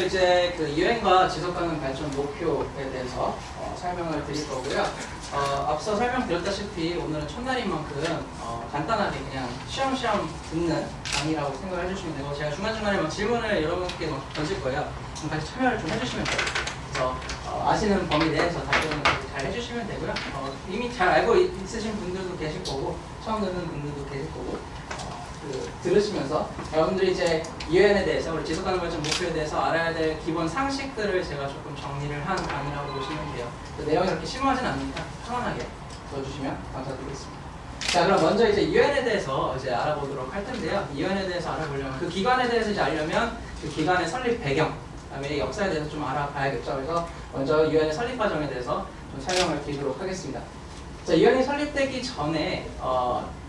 이제 그 유엔과 지속가능 발전 목표에 대해서 설명을 드릴 거고요. 앞서 설명드렸다시피 오늘은 첫날인 만큼 간단하게 그냥 쉬엄쉬엄 듣는 강의라고 생각을 해주시면 되고, 제가 중간중간에 막 질문을 여러분께 던질 거예요. 그럼 같이 참여를 좀 해주시면 돼요. 그래서 아시는 범위 내에서 답변을 잘 해주시면 되고요. 이미 잘 알고 있으신 분들도 계실 거고, 처음 듣는 분들도 계실 거고, 들으시면서 여러분들이 이제 유엔에 대해서, 우리 지속가능 발전 목표에 대해서 알아야 될 기본 상식들을 제가 조금 정리를 한 강의라고 보시면 돼요. 내용이 그렇게 심오하진 않으니까 편안하게 들어주시면 감사드리겠습니다. 자, 그럼 먼저 이제 유엔에 대해서 이제 알아보도록 할 텐데요. 유엔에 대해서 알아보려면, 그 기관에 대해서 이제 알려면 그 기관의 설립 배경, 그다음에 역사에 대해서 좀 알아봐야겠죠. 그래서 먼저 유엔의 설립 과정에 대해서 좀 설명을 드리도록 하겠습니다. 자, 유엔이 설립되기 전에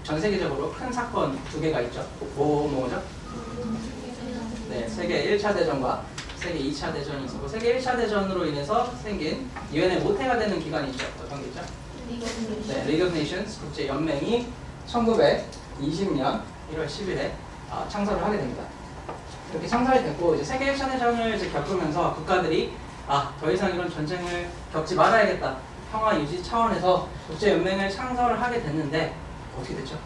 전 세계적으로 큰 사건 두 개가 있죠. 뭐죠? 네, 세계 1차 대전과 세계 2차 대전이 있었고, 세계 1차 대전으로 인해서 생긴 유엔의 모태가 되는 기관이 있죠. 어떤 게 있죠? 네, League of Nations 국제 연맹이 1920년 1월 10일에 창설을 하게 됩니다. 이렇게 창설이 됐고, 이제 세계 1차 대전을 이제 겪으면서 국가들이 더 이상 이런 전쟁을 겪지 말아야겠다, 평화 유지 차원에서 국제 연맹을 창설을 하게 됐는데 어떻게 됐죠?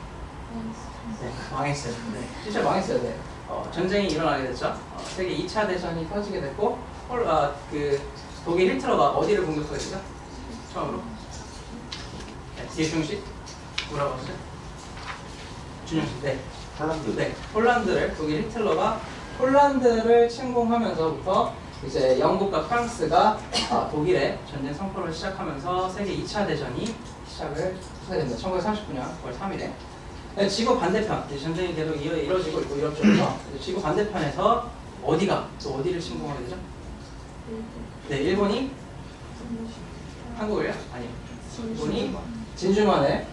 네, 망했어요. 네, 실제 망했어요. 네. 전쟁이 일어나게 됐죠. 세계 2차 대전이 터지게 됐고, 독일 히틀러가 어디를 공격하게 되죠? 처음으로? 네, 뒤에 준영씨? 뭐라고 하셨죠? 준영씨, 네. 폴란드. 네, 폴란드를, 독일 히틀러가 폴란드를 침공하면서부터 이제 영국과 프랑스가 독일에 전쟁 선포를 시작하면서 세계 2차 대전이 시작을 하게 됩니다. 1939년 9월 3일에. 지구 반대편, 전쟁이 계속 이루어지고 있고 이렇죠. 지구 반대편에서 어디를 침공하게 되죠? 네, 일본이 한국을요? 아니요. 일본이 진주만에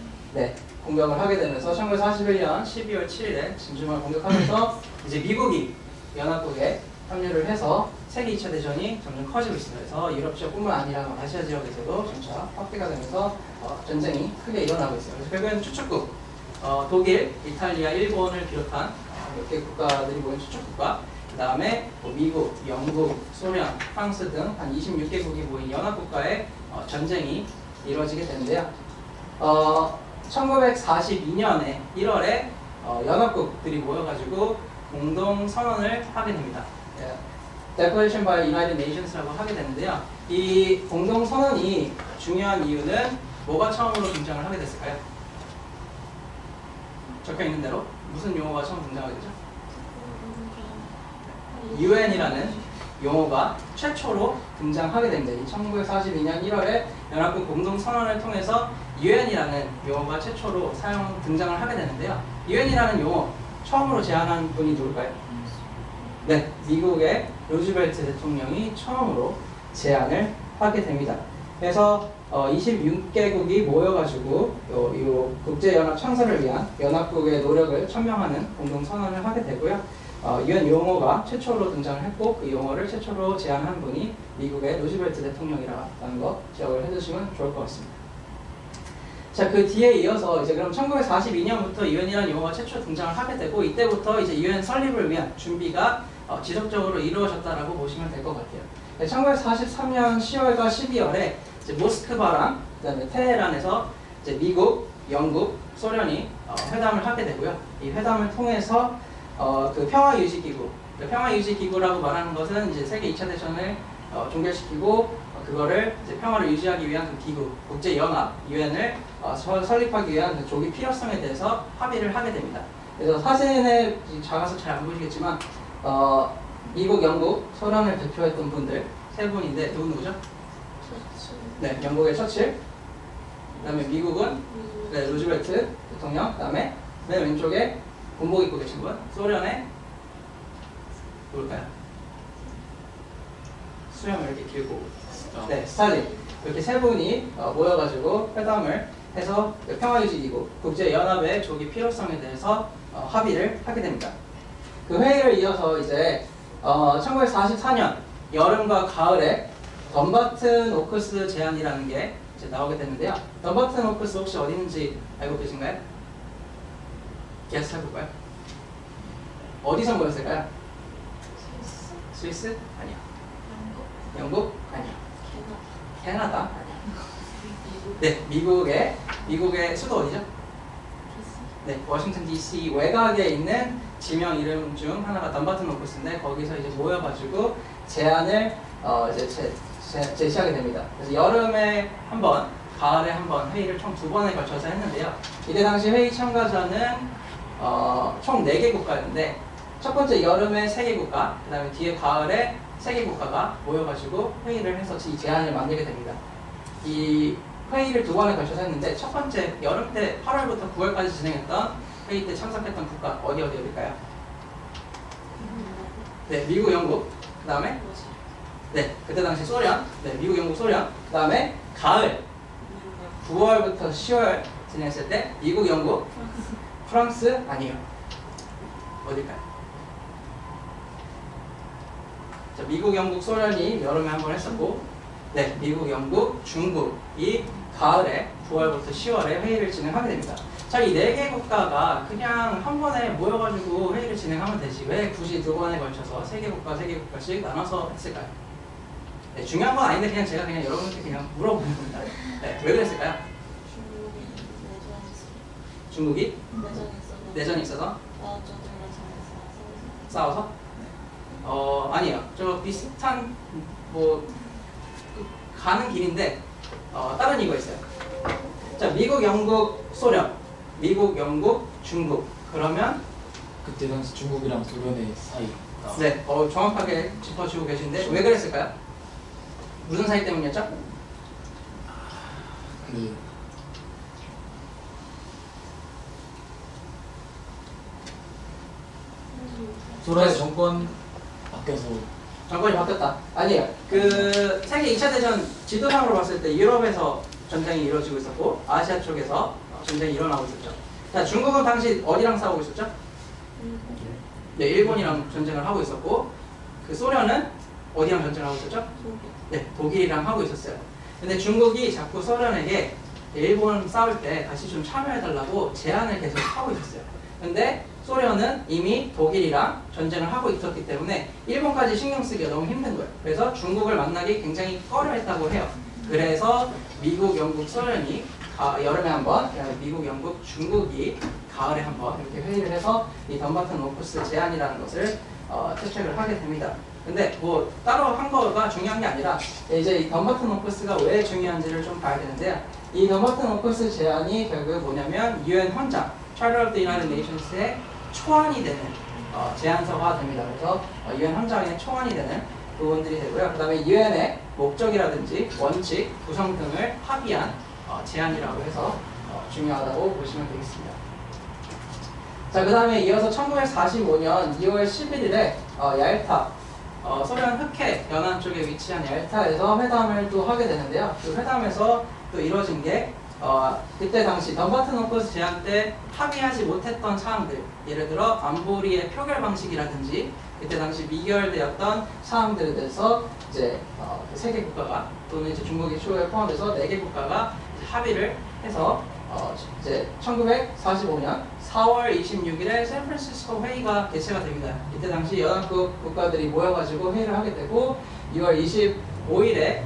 공격을 하게 되면서 1941년 12월 7일에 진주만을 공격하면서 이제 미국이 연합국에 합류를 해서 세계 2차 대전이 점점 커지고 있습니다. 그래서 유럽 지역뿐만 아니라 아시아 지역에서도 점차 확대가 되면서 전쟁이 크게 일어나고 있어요. 그래서 결국에는 추축국, 독일, 이탈리아, 일본을 비롯한 몇 개 국가들이 모인 추축국과, 그 다음에 미국, 영국, 소련, 프랑스 등 한 26개국이 모인 연합국가의 전쟁이 이루어지게 되는데요. 1942년에 1월에 연합국들이 모여가지고 공동 선언을 하게 됩니다. Declaration by United Nations라고 하게 되는데요. 이 공동 선언이 중요한 이유는 뭐가 처음으로 등장을 하게 됐을까요? 적혀 있는 대로 무슨 용어가 처음 등장하게 되죠? UN이라는 용어가 최초로 등장하게 됩니다. 이 1942년 1월에 연합국 공동 선언을 통해서 UN이라는 용어가 최초로 등장을 하게 되는데요. UN이라는 용어 처음으로 제안한 분이 누굴까요? 네, 미국의 루즈벨트 대통령이 처음으로 제안을 하게 됩니다. 그래서 26개국이 모여가지고 이 국제연합 창설을 위한 연합국의 노력을 천명하는 공동선언을 하게 되고요. UN 용어가 최초로 등장을 했고, 그 용어를 최초로 제안한 분이 미국의 루즈벨트 대통령이라는 거 기억을 해두시면 좋을 것 같습니다. 자, 그 뒤에 이어서 이제 그럼 1942년부터 UN이라는 용어가 최초 등장을 하게 되고, 이때부터 이제 UN 설립을 위한 준비가 지속적으로 이루어졌다라고 보시면 될 것 같아요. 1943년 10월과 12월에 이제 모스크바랑 그다음에 테헤란에서 이제 미국, 영국, 소련이 회담을 하게 되고요. 이 회담을 통해서 그 평화유지기구, 평화유지기구라고 말하는 것은 이제 세계 2차 대전을 종결시키고 그거를 이제 평화를 유지하기 위한 그 기구, 국제연합, UN을 설립하기 위한 그 조기 필요성에 대해서 합의를 하게 됩니다. 그래서 사진에 작아서 잘 안 보이시겠지만 미국, 영국, 소련을 대표했던 분들 세 분인데 누구죠? 네, 영국의 처칠, 그 다음에 미국은 루즈벨트 대통령, 그 다음에 맨 왼쪽에 군복 입고 계신 분, 소련의 누굴까요? 수염을 이렇게 길고, 네, 스탈린. 이렇게 세 분이 모여가지고 회담을 해서 평화유지기구, 국제연합의 조기 필요성에 대해서 합의를 하게 됩니다. 그 회의를 이어서 이제 1944년 여름과 가을에 덤바튼 오크스 제안이라는 게 이제 나오게 됐는데요. 덤바튼 오크스 혹시 어디 있는지 알고 계신가요? 기억해 볼까요? 어디서 모였을까요? 스위스? 아니야. 한국? 영국? 아니야. 캐나다? 캐나다? 아니야. 미국? 네, 미국의 수도 어디죠? DC? 네, 워싱턴 DC 외곽에 있는 지명 이름 중 하나가 덤바튼 오프스인데 거기서 이제 모여가지고 제안을 이제 제시하게 됩니다. 그래서 여름에 한 번, 가을에 한 번 회의를 총 2번에 걸쳐서 했는데요. 이때 당시 회의 참가자는 총 4개 국가였는데 첫 번째 여름에 3개 국가, 그 다음에 뒤에 가을에 3개 국가가 모여가지고 회의를 해서 이 제안을 만들게 됩니다. 이 회의를 2번에 걸쳐서 했는데 첫 번째 여름 때 8월부터 9월까지 진행했던 회의 때 참석했던 국가 어디일까요? 네, 미국, 영국, 그 다음에 네, 그때 당시 소련, 네, 미국, 영국, 소련, 그 다음에 가을 9월부터 10월 진행했을 때 미국, 영국, 프랑스 아니에요. 어딜까요? 자, 미국, 영국, 소련이 여름에 한 번 했었고, 네, 미국, 영국, 중국이 가을에 9월부터 10월에 회의를 진행하게 됩니다. 자, 이 4개 국가가 그냥 한 번에 모여가지고 회의를 진행하면 되지 왜 굳이 2번에 걸쳐서 3개 국가씩 나눠서 했을까요? 네, 중요한 건 아닌데 그냥 제가 그냥 여러분께 그냥 물어보는 겁니다. 네, 왜 그랬을까요? 중국이 내전이 있어서 싸워서? 아니에요. 저 비슷한 뭐 가는 길인데 다른 이유가 있어요. 자, 미국, 영국, 소련, 미국, 영국, 중국. 그러면 그때 당시 중국이랑 소련의 사이. 네, 정확하게 짚어주고 계신데 왜 그랬을까요? 무슨 사이 때문이었죠? 소련의 정권 바뀌어서 정권이 바뀌었다. 아니에요. 그 세계 2차 대전 지도상으로 봤을 때 유럽에서 전쟁이 이루어지고 있었고 아시아 쪽에서 전쟁이 일어나고 있었죠. 자, 중국은 당시 어디랑 싸우고 있었죠? 네, 일본이랑 전쟁을 하고 있었고 그 소련은 어디랑 전쟁을 하고 있었죠? 네, 독일이랑 하고 있었어요. 근데 중국이 자꾸 소련에게 일본 싸울 때 같이 좀 참여해달라고 제안을 계속 하고 있었어요. 근데 소련은 이미 독일이랑 전쟁을 하고 있었기 때문에 일본까지 신경 쓰기가 너무 힘든 거예요. 그래서 중국을 만나기 굉장히 꺼려했다고 해요. 그래서 미국, 영국, 소련이 여름에 한 번, 미국, 영국, 중국이 가을에 한 번 이렇게 회의를 해서 이 덤바튼 오프스 제안이라는 것을 채택을 하게 됩니다. 근데 뭐 따로 한 거가 중요한 게 아니라 이제 이 덤바튼 오프스가 왜 중요한지를 좀 봐야 되는데요. 이 덤바튼 오프스 제안이 결국 뭐냐면 UN 헌장, Charter of the United Nations의 초안이 되는 제안서가 됩니다. 그래서 UN 헌장의 초안이 되는 부분들이 되고요. 그 다음에 UN의 목적이라든지 원칙, 구성 등을 합의한 제안이라고 해서 중요하다고 보시면 되겠습니다. 자, 그 다음에 이어서 1945년 2월 11일에 얄타, 소련 흑해 연안 쪽에 위치한 얄타에서 회담을 또 하게 되는데요. 그 회담에서 또 이루어진 게 그때 당시 덤바튼 오프스 제안 때 합의하지 못했던 사항들, 예를 들어 안보리의 표결 방식이라든지 그때 당시 미결되었던 사항들에 대해서 이제 세 개 국가가 또는 이제 중국이 추후에 포함돼서 4개 국가가 합의를 해서 이제 1945년 4월 26일에 샌프란시스코 회의가 개최가 됩니다. 이때 당시 연합국 국가들이 모여가지고 회의를 하게 되고 6월 25일에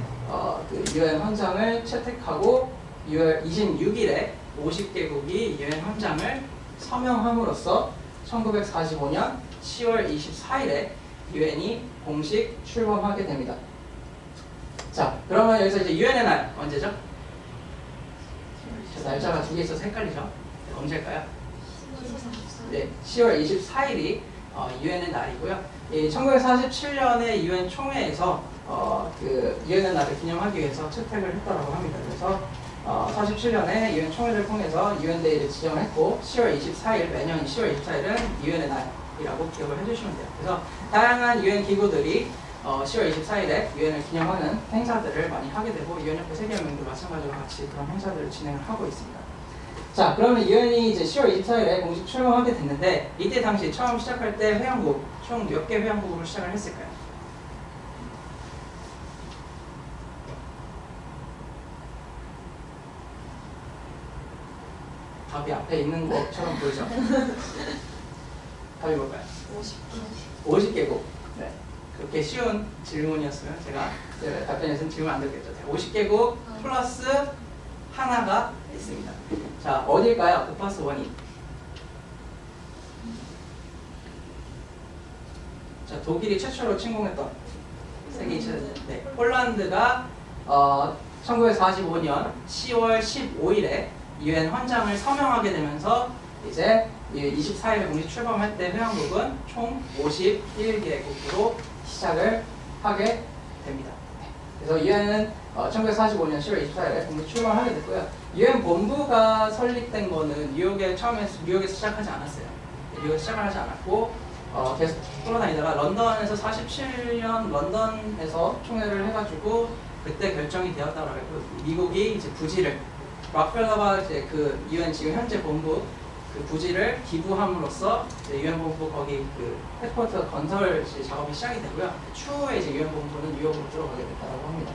그 UN 헌장을 채택하고 6월 26일에 50개국이 UN 헌장을 서명함으로써 1945년 10월 24일에 UN이 공식 출범하게 됩니다. 자, 그러면 여기서 이제 UN의 날 언제죠? 날짜가 2개 있어서 헷갈리죠? 언제일까요? 네, 10월 24일이 UN의 날이고요. 1947년에 UN 총회에서 그 UN의 날을 기념하기 위해서 채택을 했다고 합니다. 그래서 47년에 UN 총회를 통해서 UN 데이를 지정을 했고 10월 24일, 매년 10월 24일은 UN의 날이라고 기억을 해주시면 돼요. 그래서 다양한 UN 기구들이 10월 24일에 UN을 기념하는 행사들을 많이 하게 되고 UN협회 세계연맹도 마찬가지로 같이 그런 행사들을 진행을 하고 있습니다. 자, 그러면 UN이 이제 10월 24일에 공식 출범하게 됐는데 이때 당시 처음 시작할 때 회원국 총 몇 개 회원국으로 시작을 했을까요? 답이 앞에 있는 것처럼 보이죠? 답이 뭘까요? 50개국. 네, 그렇게 이렇게 쉬운 질문이었으면 제가 답변에서는 질문 안 드렸겠죠. 50개국 플러스 하나가 있습니다. 자, 어딜까요? 5 플러스 1이. 자, 독일이 최초로 침공했던 세계 2차 대전. 네, 폴란드가 1945년 10월 15일에 유엔 헌장을 서명하게 되면서 이제 24일에 공식 출범할 때 회원국은 총 51개국으로 시작을 하게 됩니다. 그래서 유엔은 1945년 10월 24일에 공식 출범하게 됐고요. 유엔 본부가 설립된 거는 뉴욕에서 시작하지 않았어요. 뉴욕에서 시작을 하지 않았고 계속 돌아다니다가 런던에서 47년 런던에서 총회를 해가지고 그때 결정이 되었다고 하고 미국이 이제 부지를 락펠러가 이제 그 유엔 지금 현재 본부 그 부지를 기부함으로써 유엔 본부 거기 그 헤드쿼터 건설 작업이 시작이 되고요. 추후에 이제 유엔 본부는 뉴욕으로 들어가게 됐다고 합니다.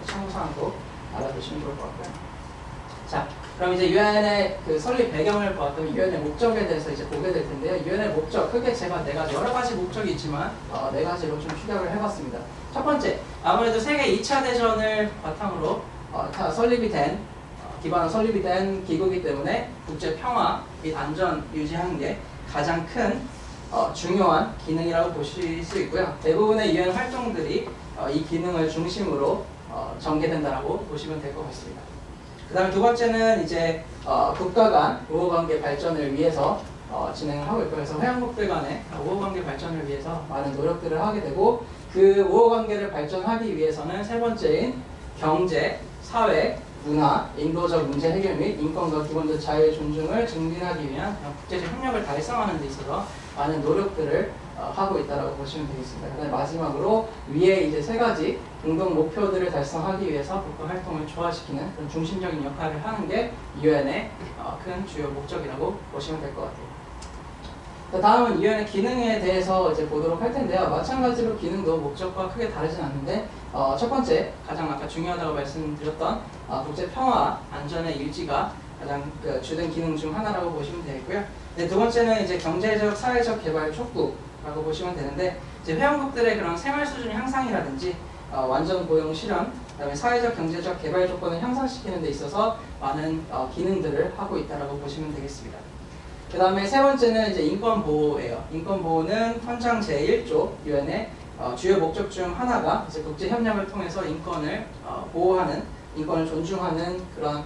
참고 사항도 알아두시면 좋을 것 같고요. 자, 그럼 이제 유엔의 그 설립 배경을 보았더니 유엔의 목적에 대해서 이제 보게 될 텐데요. 유엔의 목적, 크게 제가 여러 가지 목적이 있지만 네 가지로 좀 축약을 해봤습니다. 첫 번째, 아무래도 세계 2차 대전을 바탕으로 설립이 된 기반으로 설립이 된 기구이기 때문에 국제 평화 및 안전 유지하는 게 가장 큰 중요한 기능이라고 보실 수 있고요. 대부분의 유엔 활동들이 이 기능을 중심으로 전개된다라고 보시면 될 것 같습니다. 그 다음에 두 번째는 이제 국가 간 우호관계 발전을 위해서 진행을 하고 있고, 그래서 회원국들 간의 우호관계 발전을 위해서 많은 노력들을 하게 되고, 그 우호관계를 발전하기 위해서는 세 번째인 경제, 사회, 문화, 인도적 문제 해결 및 인권과 기본적 자유의 존중을 증진하기 위한 국제적 협력을 달성하는 데 있어서 많은 노력들을 하고 있다고 보시면 되겠습니다. 그다음에 마지막으로 위에 이제 세 가지 공동 목표들을 달성하기 위해서 국가 활동을 조화시키는 그런 중심적인 역할을 하는 게 유엔의 큰 주요 목적이라고 보시면 될 것 같아요. 다음은 유엔의 기능에 대해서 이제 보도록 할 텐데요. 마찬가지로 기능도 목적과 크게 다르진 않는데 첫 번째 가장 아까 중요하다고 말씀드렸던 국제 평화 안전의 유지가 가장 주된 기능 중 하나라고 보시면 되겠고요. 네, 두 번째는 이제 경제적 사회적 개발 촉구라고 보시면 되는데 이제 회원국들의 그런 생활 수준 향상이라든지 완전 고용 실현, 그다음에 사회적 경제적 개발 조건을 향상시키는 데 있어서 많은 기능들을 하고 있다라고 보시면 되겠습니다. 그 다음에 세 번째는 이제 인권 보호예요. 인권 보호는 헌장 제1조 유엔의 주요 목적 중 하나가 이제 국제 협력을 통해서 인권을 보호하는, 인권을 존중하는 그런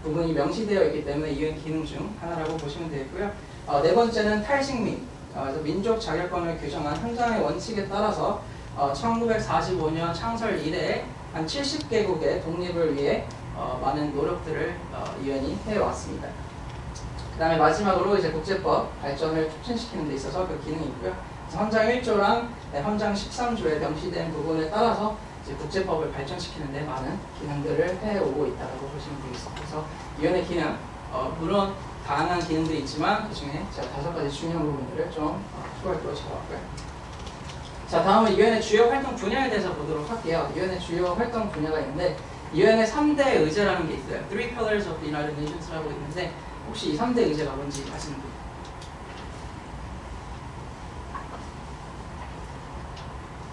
부분이 명시되어 있기 때문에 유엔 기능 중 하나라고 보시면 되겠고요. 네 번째는 탈식민, 그래서 민족 자결권을 규정한 헌장의 원칙에 따라서 1945년 창설 이래에 한 70개국의 독립을 위해 많은 노력들을 유엔이 해왔습니다. 그 다음에 마지막으로 이제 국제법 발전을 촉진시키는 데 있어서 그 기능이 있고요. 헌장 1조랑 헌장 13조에 명시된 부분에 따라서 이제 국제법을 발전시키는 데 많은 기능들을 해오고 있다고 보시면 되겠습니다. 그래서 유엔의 기능, 물론 다양한 기능들이 있지만 그 중에 제가 5가지 중요한 부분들을 좀 추가적으로 잡아왔고요. 자, 다음은 유엔의 주요 활동 분야에 대해서 보도록 할게요. 유엔의 주요 활동 분야가 있는데 유엔의 3대 의제라는 게 있어요. Three Pillars of the United Nations라고 있는데 혹시 이 3대 의제가 뭔지 아시는 분?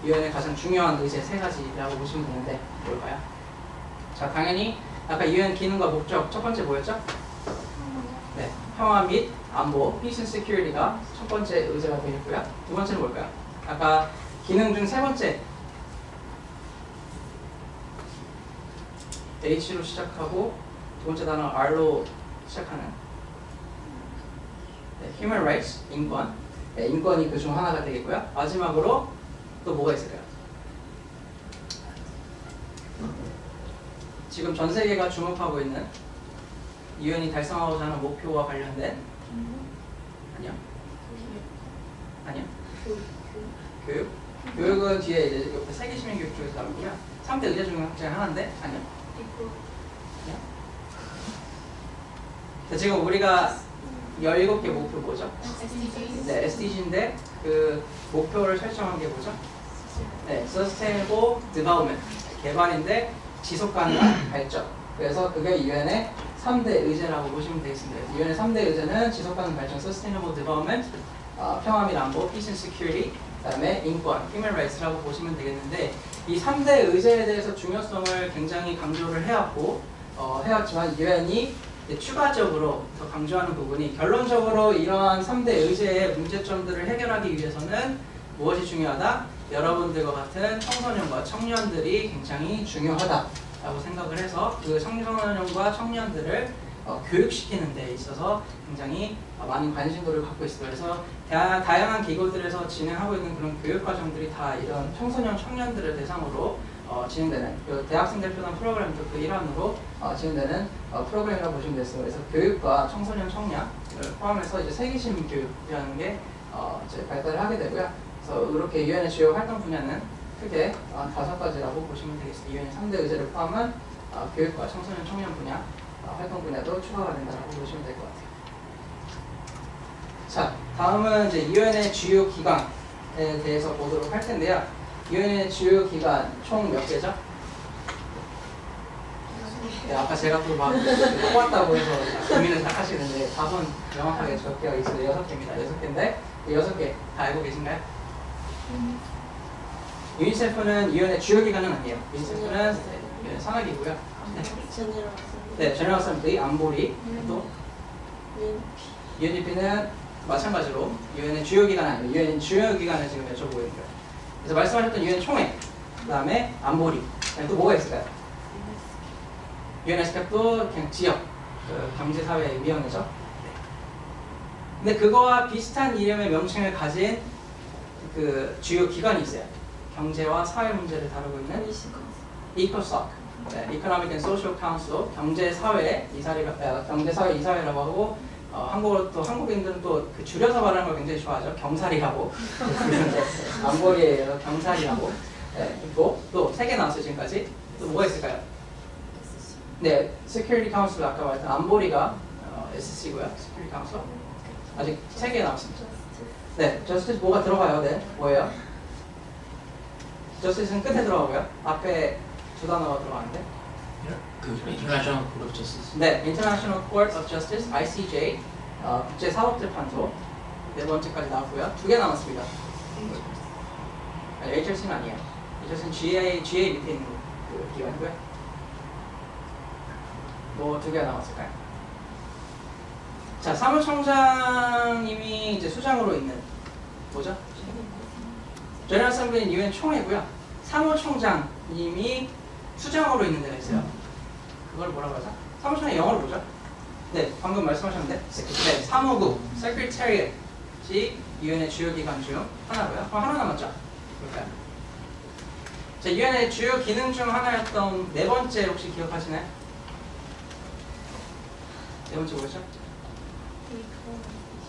유엔의 가장 중요한 의제 3가지라고 보시면 되는데 뭘까요? 자, 당연히 아까 유엔 기능과 목적 첫 번째 뭐였죠? 네, 평화 및 안보, Peace and Security가 첫 번째 의제가 되겠고요. 두 번째는 뭘까요? 아까 기능 중 세 번째 H로 시작하고 두 번째 단어 R로 시작하는 Human Rights, 인권. 네, 인권이 그 중 하나가 되겠고요. 마지막으로 또 뭐가 있을까요? 지금 전 세계가 주목하고 있는 유엔이 달성하고자 하는 목표와 관련된 아니요. 아니요. 교육. 교육은 뒤에 이제 옆에 세계 시민 교육 쪽에서 나오고요. 3대 의제 중 하나인데 아니요. 아니요. 자, 지금 우리가 17개 목표 뭐죠? 네, SDG인데 그 목표를 설정한 게 뭐죠? 네, Sustainable Development, 개발인데 지속 가능한 발전. 그래서 그게 유엔의 3대 의제라고 보시면 되겠습니다. 유엔의 3대 의제는 지속 가능 발전, Sustainable Development, 평화 및 안보, Peace and Security, 그다음에 인권, human rights라고 보시면 되겠는데 이 3대 의제에 대해서 중요성을 굉장히 강조를 해왔지만 유엔이 추가적으로 더 강조하는 부분이 결론적으로 이러한 3대 의제의 문제점들을 해결하기 위해서는 무엇이 중요하다? 여러분들과 같은 청소년과 청년들이 굉장히 중요하다라고 생각을 해서 그 청소년과 청년들을 교육시키는 데 있어서 굉장히 많은 관심도를 갖고 있어요. 그래서 다양한 기구들에서 진행하고 있는 그런 교육 과정들이 다 이런 청소년, 청년들을 대상으로 진행되는 그 대학생들 표단 프로그램도 그 일환으로 진행되는 프로그램이라고 보시면 되겠어요. 그래서 교육과 청소년, 청년을 포함해서 이제 세계시민 교육이라는 게 이제 발달을 하게 되고요. 그래서 이렇게 유엔의 주요 활동 분야는 크게 5가지라고 보시면 되겠습니다. 유엔의 3대 의제를 포함한 교육과 청소년, 청년 분야 활동 분야도 추가가 된다고 보시면 될 것 같아요. 자, 다음은 이제 유엔의 주요 기관에 대해서 보도록 할 텐데요. 유엔의 주요 기관 총 몇 개죠? 네, 아까 제가 또 막 뽑았다고 해서 고민을 딱 하시는데 답은 명확하게 적혀 있어요. 6개입니다. 6개인데 6개 다 알고 계신가요? 유니세프는 유엔의 주요 기관은 아니에요. 유니세프는 유엔 산하기고요. 네, 제너럴 어셈블리, 안보리, 또 UNDP는 마찬가지로 유엔의 주요 기관 아니에요. 유엔 주요 기관을 지금 여쭤보고 있는 거예요. 그래서 말씀하셨던 유엔 총회, 그 다음에 안보리, 또 뭐가 있을까요? 유엔에스캡도 그냥 지역, 경제사회위원회죠. 네. 근데 그거와 비슷한 이름의 명칭을 가진 그 주요 기관이 있어요. 경제와 사회 문제를 다루고 있는 이코소c, 네, Economic and Social Council, 경제사회 이사회라고 하고 한국어로 또 한국인들은 또 그 줄여서 말하는 걸 굉장히 좋아하죠. 경살이라고. 안보리에서 경살이라고. 네, 있고 또 3개 나왔어요 지금까지. 또 뭐가 있을까요? 네, Security Council 아까 말했던 안보리가 SC고요. Security Council 아직 3개 남았습니다. 네, Justice 뭐가 들어가요? 네, 뭐예요? Justice는 끝에 들어가고요. 앞에 2단어가 들어가는데. 그 International Court of Justice. 네, International Court of Justice (ICJ) 국제사법재판소 4번째까지 나왔고요. 2개 남았습니다. 아니, HRC는 아니에요. HRC는 GA 밑에 있는 그 기관이고요. 뭐 2개가 남았을까요? 자, 사무총장님이 이제 수장으로 있는 뭐죠? 제너럴 어셈블리는 유엔 총회고요. 사무총장님이 수장으로 있는 데가 있어요. 그걸 뭐라고 하죠? 사무총장 영어로 뭐죠? 네, 방금 말씀하셨는데 네, 사무국, Secretariat이 유엔의 주요 기관 중 하나고요. 그럼 하나 남았죠? 볼까요? 자, 유엔의 주요 기능 중 하나였던 4번째 혹시 기억하시나요? 4번째 뭐였죠?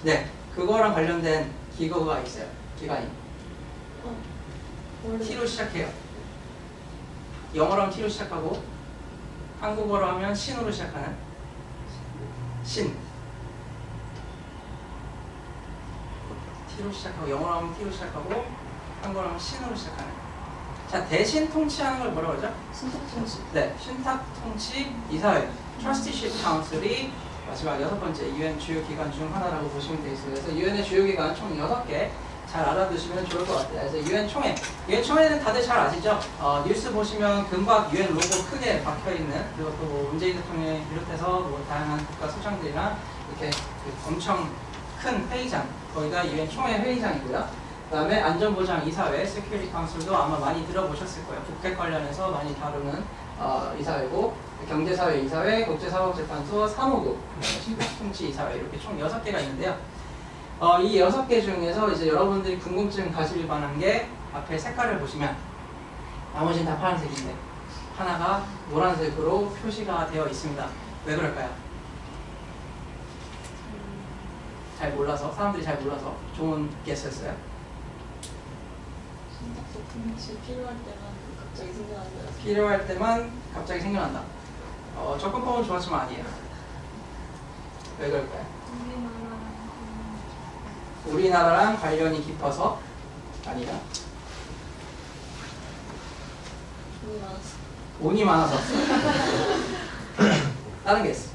네, 그거랑 관련된 기구가 있어요. 기관이 T로 시작해요. 영어로 하면 T로 시작하고 한국어로 하면 신으로 시작하는 신. T로 시작하고 영어로 하면 T로 시작하고 한국어로 하면 신으로 시작하는. 자, 대신 통치하는 걸 뭐라고 그러죠? 신탁통치. 네, 신탁통치 이사회 Trusteeship Council이 마지막 6번째 유엔 주요 기관 중 하나라고 보시면 되겠습니다. 그래서 유엔의 주요 기관 총 6개 잘 알아두시면 좋을 것 같아요. 그래서 유엔 총회, 유엔 총회는 다들 잘 아시죠? 뉴스 보시면 금박 유엔 로고 크게 박혀있는, 그리고 또 뭐 문재인 대통령을 비롯해서 뭐 다양한 국가 수장들이나 이렇게 엄청 큰 회의장, 거기가 유엔 총회 회의장이고요. 그 다음에 안전보장 이사회, Security Council도 아마 많이 들어보셨을 거예요. 북핵 관련해서 많이 다루는 이사회고, 경제사회 이사회, 국제사법재판소, 사무국, 신탁통치 이사회 이렇게 총 6개가 있는데요. 이 6개 중에서 이제 여러분들이 궁금증 가질 만한 게 앞에 색깔을 보시면 나머지는 다 파란색인데 하나가 노란색으로 표시가 되어 있습니다. 왜 그럴까요? 잘 몰라서, 사람들이 잘 몰라서. 좋은 게스였어요. 신탁통치 필요할 때만 갑자기 생각나요. 필요할 때만 갑자기 생겨난다. 접근법은 좋았지만 아니에요. 왜 그럴까요? 우리나라랑 관련이 깊어서 아니라 운이 많아서 다른 게 있어.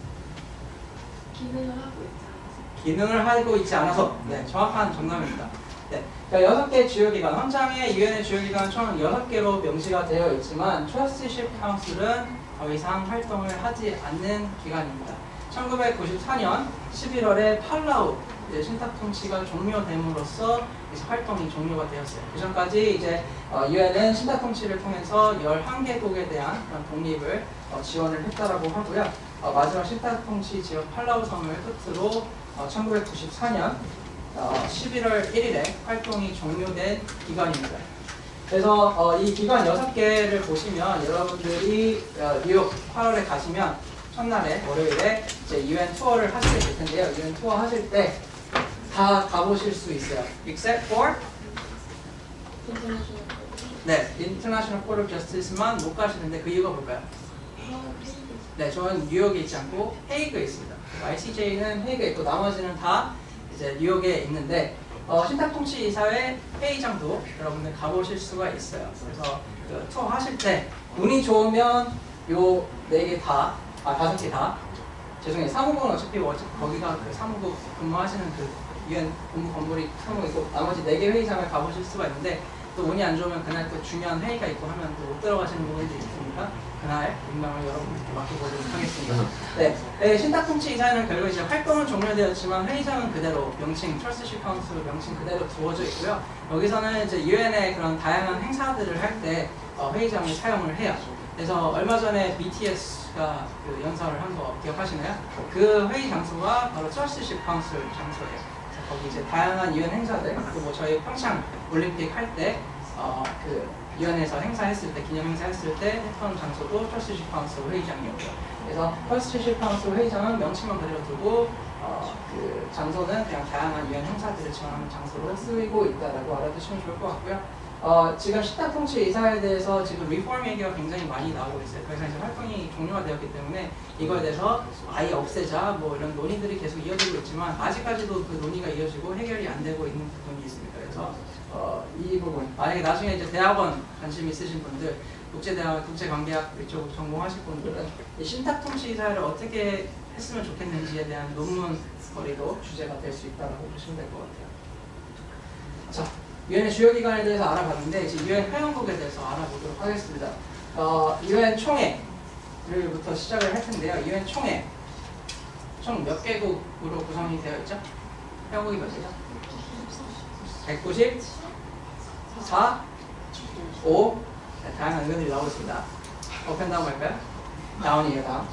기능을 하고 있지 않아서. 기능을 하고 있지 않아서. 네, 정확한 정답입니다. 네, 그러니까 6개 주요기관, 헌장의 유엔의 주요기관은 총 6개로 명시가 되어 있지만 Trusteeship Council은 더 이상 활동을 하지 않는 기관입니다. 1994년 11월에 팔라우 신탁 통치가 종료됨으로써 이제 활동이 종료가 되었어요. 그 전까지 이제 유엔은 신탁 통치를 통해서 11개국에 대한 그런 독립을 지원을 했다라고 하고요. 마지막 신탁 통치 지역 팔라우 섬을 끝으로 1994년 11월 1일에 활동이 종료된 기관입니다. 그래서 이 기관 6개를 보시면 여러분들이 뉴욕 8월에 가시면 첫날에 월요일에 이제 UN 투어를 하시게 될 텐데요. UN 투어 하실 때 다 가보실 수 있어요. Except for 인터내셔널 네, International Court of Justice만 못 가시는데 그 이유가 뭘까요? 네, 저는 뉴욕에 있지 않고 헤이그에 있습니다. ICJ는 헤이그에 있고 나머지는 다 이제 뉴욕에 있는데 신탁통치이사회 회의장도 여러분들 가보실 수가 있어요. 그래서 그 투어 하실 때 운이 좋으면 요 4개 다, 5개 다 죄송해요. 사무국은 어차피 거기가 그 사무국 근무하시는 그 UN 본부 건물이 사무국이고 나머지 4개 회의장을 가보실 수가 있는데 또 운이 안 좋으면 그날 또 중요한 회의가 있고 하면 또 못 들어가시는 부분들이 있으니까 그날 운명을 여러분들께 맡겨보도록 하겠습니다. 네, 신탁통치이사회는 결국 이제 활동은 종료되었지만 회의장은 그대로 명칭 Trusteeship Council 명칭 그대로 두어져 있고요. 여기서는 이제 UN의 그런 다양한 행사들을 할 때 회의장을 사용을 해요. 그래서 얼마 전에 BTS가 그 연설을 한 거 기억하시나요? 그 회의 장소가 바로 Trusteeship Council 장소예요. 거기 이제 다양한 UN 행사들, 그리고 저희 평창 올림픽 할 때 그 UN에서 행사했을 때, 기념 행사했을 때 했던 장소도 Trusteeship Council 회의장이었고요. 그래서 Trusteeship Council 회의장은 명칭만 그대로 두고 그 장소는 그냥 다양한 UN 행사들을 지원하는 장소로 쓰이고 있다라고 알아두시면 좋을 것 같고요. 지금 신탁통치이사에 대해서 지금 리폼 얘기가 굉장히 많이 나오고 있어요. 그래서 이제 활동이 종료가 되었기 때문에 이거에 대해서 아예 없애자 뭐 이런 논의들이 계속 이어지고 있지만 아직까지도 그 논의가 이어지고 해결이 안 되고 있는 부분이 있습니다. 그래서 이 부분 만약에 나중에 이제 대학원 관심 있으신 분들 국제대학, 국제관계학 이쪽 전공하실 분들은 이 신탁통치이사를 어떻게 했으면 좋겠는지에 대한 논문거리도 주제가 될 수 있다고 보시면 될 것 같아요. 자, 유엔의 주요 기관에 대해서 알아봤는데 이제 유엔 회원국에 대해서 알아보도록 하겠습니다. 유엔 총회부터 시작을 할 텐데요. 유엔 총회 총 몇 개국으로 구성이 되어 있죠? 회원국이 몇 개죠? 194, 5. 네, 다양한 의견들이 나오고 있습니다. 업앤다운 할까요? 다운이에요, 다운.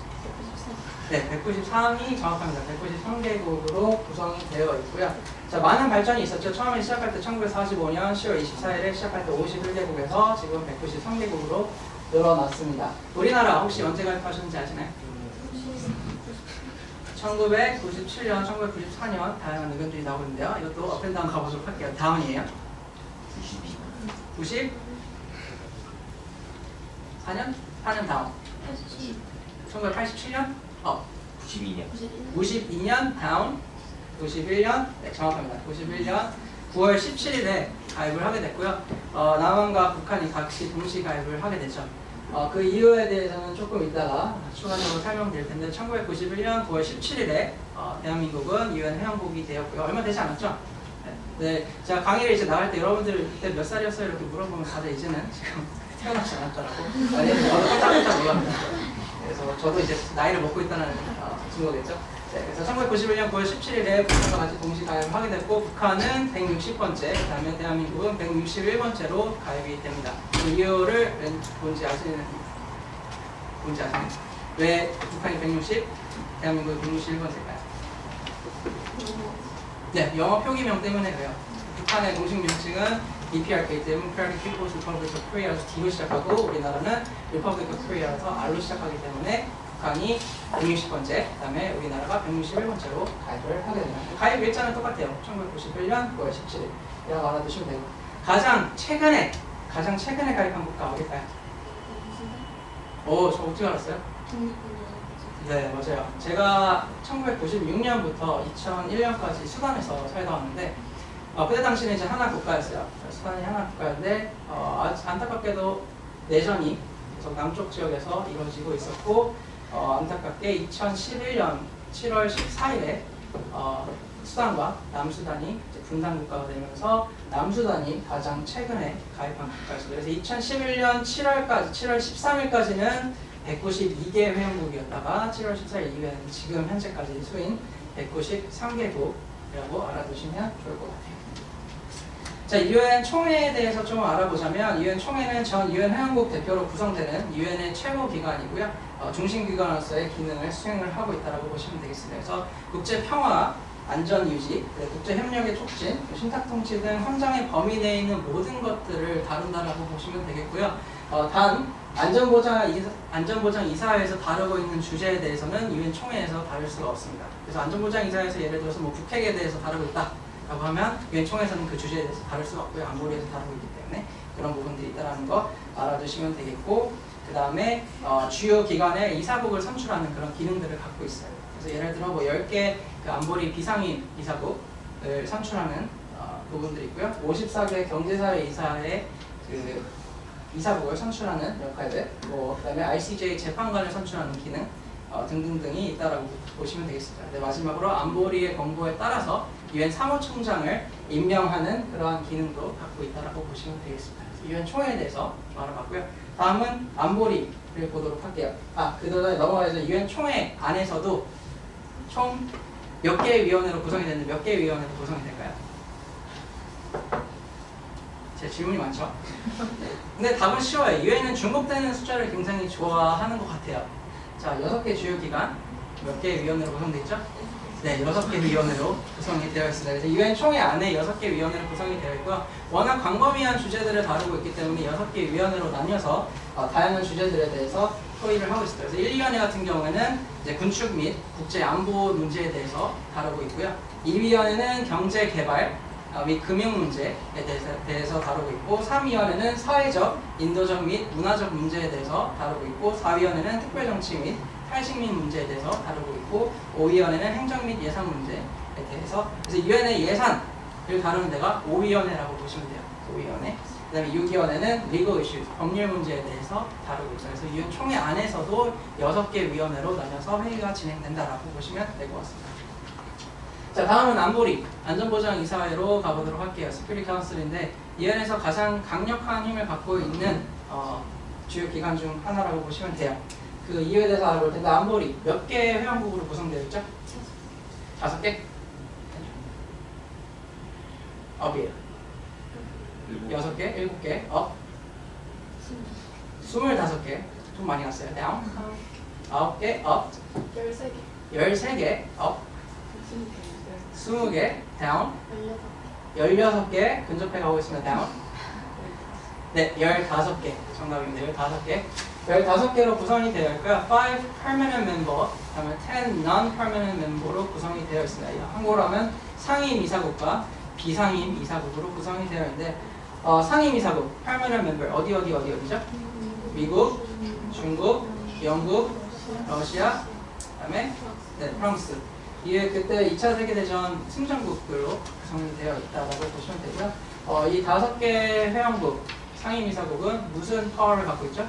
네, 193이 정확합니다. 193개국으로 구성이 되어 있고요. 자, 많은 발전이 있었죠. 처음에 시작할 때 1945년 10월 24일에 시작할 때 51개국에서 지금 193개국으로 늘어났습니다. 우리나라 혹시 언제 가입하셨는지 아시나요? 1997년, 1994년 다양한 의견들이 나오고 있는데요. 이것도 업앤다운 가보도록 할게요. 다운이에요. 90? 4년? 4년 다운. 1987년? 92년 다운. 91년? 네, 정확합니다. 91년 9월 17일에 가입을 하게 됐고요. 남한과 북한이 각시 동시 가입을 하게 됐죠. 그 이유에 대해서는 조금 이따가 추가적으로 설명드릴 텐데 1991년 9월 17일에 대한민국은 유엔 회원국이 되었고요. 얼마 되지 않았죠? 네, 제가 강의를 이제 나갈 때 여러분들 그때 몇 살이었어요? 이렇게 물어보면 다들 이제는 지금 태어나지 않았더라고. 아니, 저도 깜짝깜짝 놀랍니다. 그래서 저도 이제 나이를 먹고 있다는 증거겠죠. 네, 그래서 1991년 9월 17일에 북한과 같이 동시 가입을 하게 됐고 북한은 160번째, 그다음에 대한민국은 161번째로 가입이 됩니다. 그 이유를 뭔지 아시나요? 왜 북한이 160, 대한민국이 161번째일까요? 네, 영어 표기명 때문에 그래요. 북한의 공식 명칭은 DPRK, Democratic People's Republic of Korea에서 D로 시작하고 우리나라는 Republic of Korea에서 R로 시작하기 때문에 북한이 160번째, 그 다음에 우리나라가 161번째로 가입을 하게 됩니다. 가입 일자는 똑같아요. 1991년 9월 17일. 이라고 알아두시면 되고. 가장 최근에 가입한 국가 어딜까요? 저 어떻게 알았어요? 네, 맞아요. 제가 1996년부터 2001년까지 수단에서 살다 왔는데 그때 당시는 이제 하나 국가였어요. 수단이 하나 국가였는데 안타깝게도 내전이 계속 남쪽 지역에서 이루어지고 있었고 안타깝게 2011년 7월 14일에 수단과 남수단이 이제 분단 국가가 되면서 남수단이 가장 최근에 가입한 국가였습니다. 그래서 2011년 7월까지 7월 13일까지는 192개 회원국이었다가 7월 14일 이후에는 지금 현재까지 수인 193개국이라고 알아두시면 좋을 것 같아요. 자, 유엔 총회에 대해서 좀 알아보자면 유엔 총회는 전 유엔 회원국 대표로 구성되는 유엔의 최고 기관이고요. 중심 기관으로서의 기능을 수행을 하고 있다고 보시면 되겠습니다. 그래서 국제 평화, 안전 유지, 국제 협력의 촉진, 신탁 통치 등 헌장의 범위 내에 있는 모든 것들을 다룬다라고 보시면 되겠고요. 단 안전보장 이사회에서 다루고 있는 주제에 대해서는 유엔 총회에서 다룰 수가 없습니다. 그래서 안전보장 이사회에서 예를 들어서 뭐 북핵에 대해서 다루고 있다. 라고 하면 유엔 총회에서는 그 주제에 대해서 다룰 수가 없고요. 안보리에서 다루고 있기 때문에 그런 부분들이 있다는 거 알아두시면 되겠고, 그 다음에 주요 기관의 이사국을 선출하는 그런 기능들을 갖고 있어요. 그래서 예를 들어 뭐 10개 그 안보리 비상임 이사국을 선출하는 부분들이 있고요. 54개 경제사회 이사회 그 이사국을 선출하는 역할들, 그다음에 ICJ 재판관을 선출하는 기능 등등등이 있다라고 보시면 되겠습니다. 네, 마지막으로 안보리의 권고에 따라서 유엔 사무총장을 임명하는 그러한 기능도 갖고 있다라고 보시면 되겠습니다. 유엔 총회에 대해서 알아봤고요. 다음은 안보리를 보도록 할게요. 그 전에 넘어가서 유엔 총회 안에서도 총 몇 개의 위원회로 구성이 되는데 몇 개의 위원회로 구성이 될까요? 제 질문이 많죠? 근데 답은 쉬워요. 유엔은 중복되는 숫자를 굉장히 좋아하는 것 같아요. 자, 6개 주요 기관, 몇 개의 위원회로 구성되어 있죠? 네, 6개 위원회로 구성이 되어 있습니다. 그래서 유엔 총회 안에 6개 위원회로 구성이 되어 있고요. 워낙 광범위한 주제들을 다루고 있기 때문에 6개 위원회로 나뉘어서 다양한 주제들에 대해서 토의를 하고 있습니다. 그래서 1위원회 같은 경우에는 이제 군축 및 국제 안보 문제에 대해서 다루고 있고요. 2위원회는 경제 개발 및 금융 문제에 대해서 다루고 있고, 3위원회는 사회적, 인도적 및 문화적 문제에 대해서 다루고 있고, 4위원회는 특별정치 및 탈식민 문제에 대해서 다루고 있고, 5위원회는 행정 및 예산 문제에 대해서, 그래서 유엔의 예산을 다루는 데가 5위원회라고 보시면 돼요. 5위원회. 그 다음에 6위원회는 legal issues, 법률 문제에 대해서 다루고 있어요. 그래서 유엔 총회 안에서도 6개 위원회로 나뉘어서 회의가 진행된다라고 보시면 될 것 같습니다. 자, 다음은 안보리, 안전보장이사회로 가보도록 할게요. Security Council인데 유엔에서 가장 강력한 힘을 갖고 있는 주요 기관 중 하나라고 보시면 돼요. 그 이유에 대해서 알아볼 텐데, 안보리 몇 개의 회원국으로 구성되어 있죠? 5개? 업이에요. 6개? 7개? 업? 25개. 좀 많이 갔어요. down? 9개? 업? 13개. 13개? 업? 20개. 20개? down? 16개. 16개 근접해 가고 있습니다. down. 네, 15개. 정답입니다. 15개. 15개로 구성이 되어 있고요. 5 permanent member, 그다음에 10 non-permanent member로 구성이 되어 있습니다. 한국어로 하면 상임 이사국과 비상임 이사국으로 구성이 되어 있는데, 상임 이사국, permanent member, 어디죠? 미국, 중국, 영국, 러시아, 그다음에 네, 프랑스. 이게 그때 2차 세계대전 승전국들로 구성이 되어 있다고 보시면 되고요. 이 5개 회원국, 상임이사국은 무슨 파워를 갖고 있죠?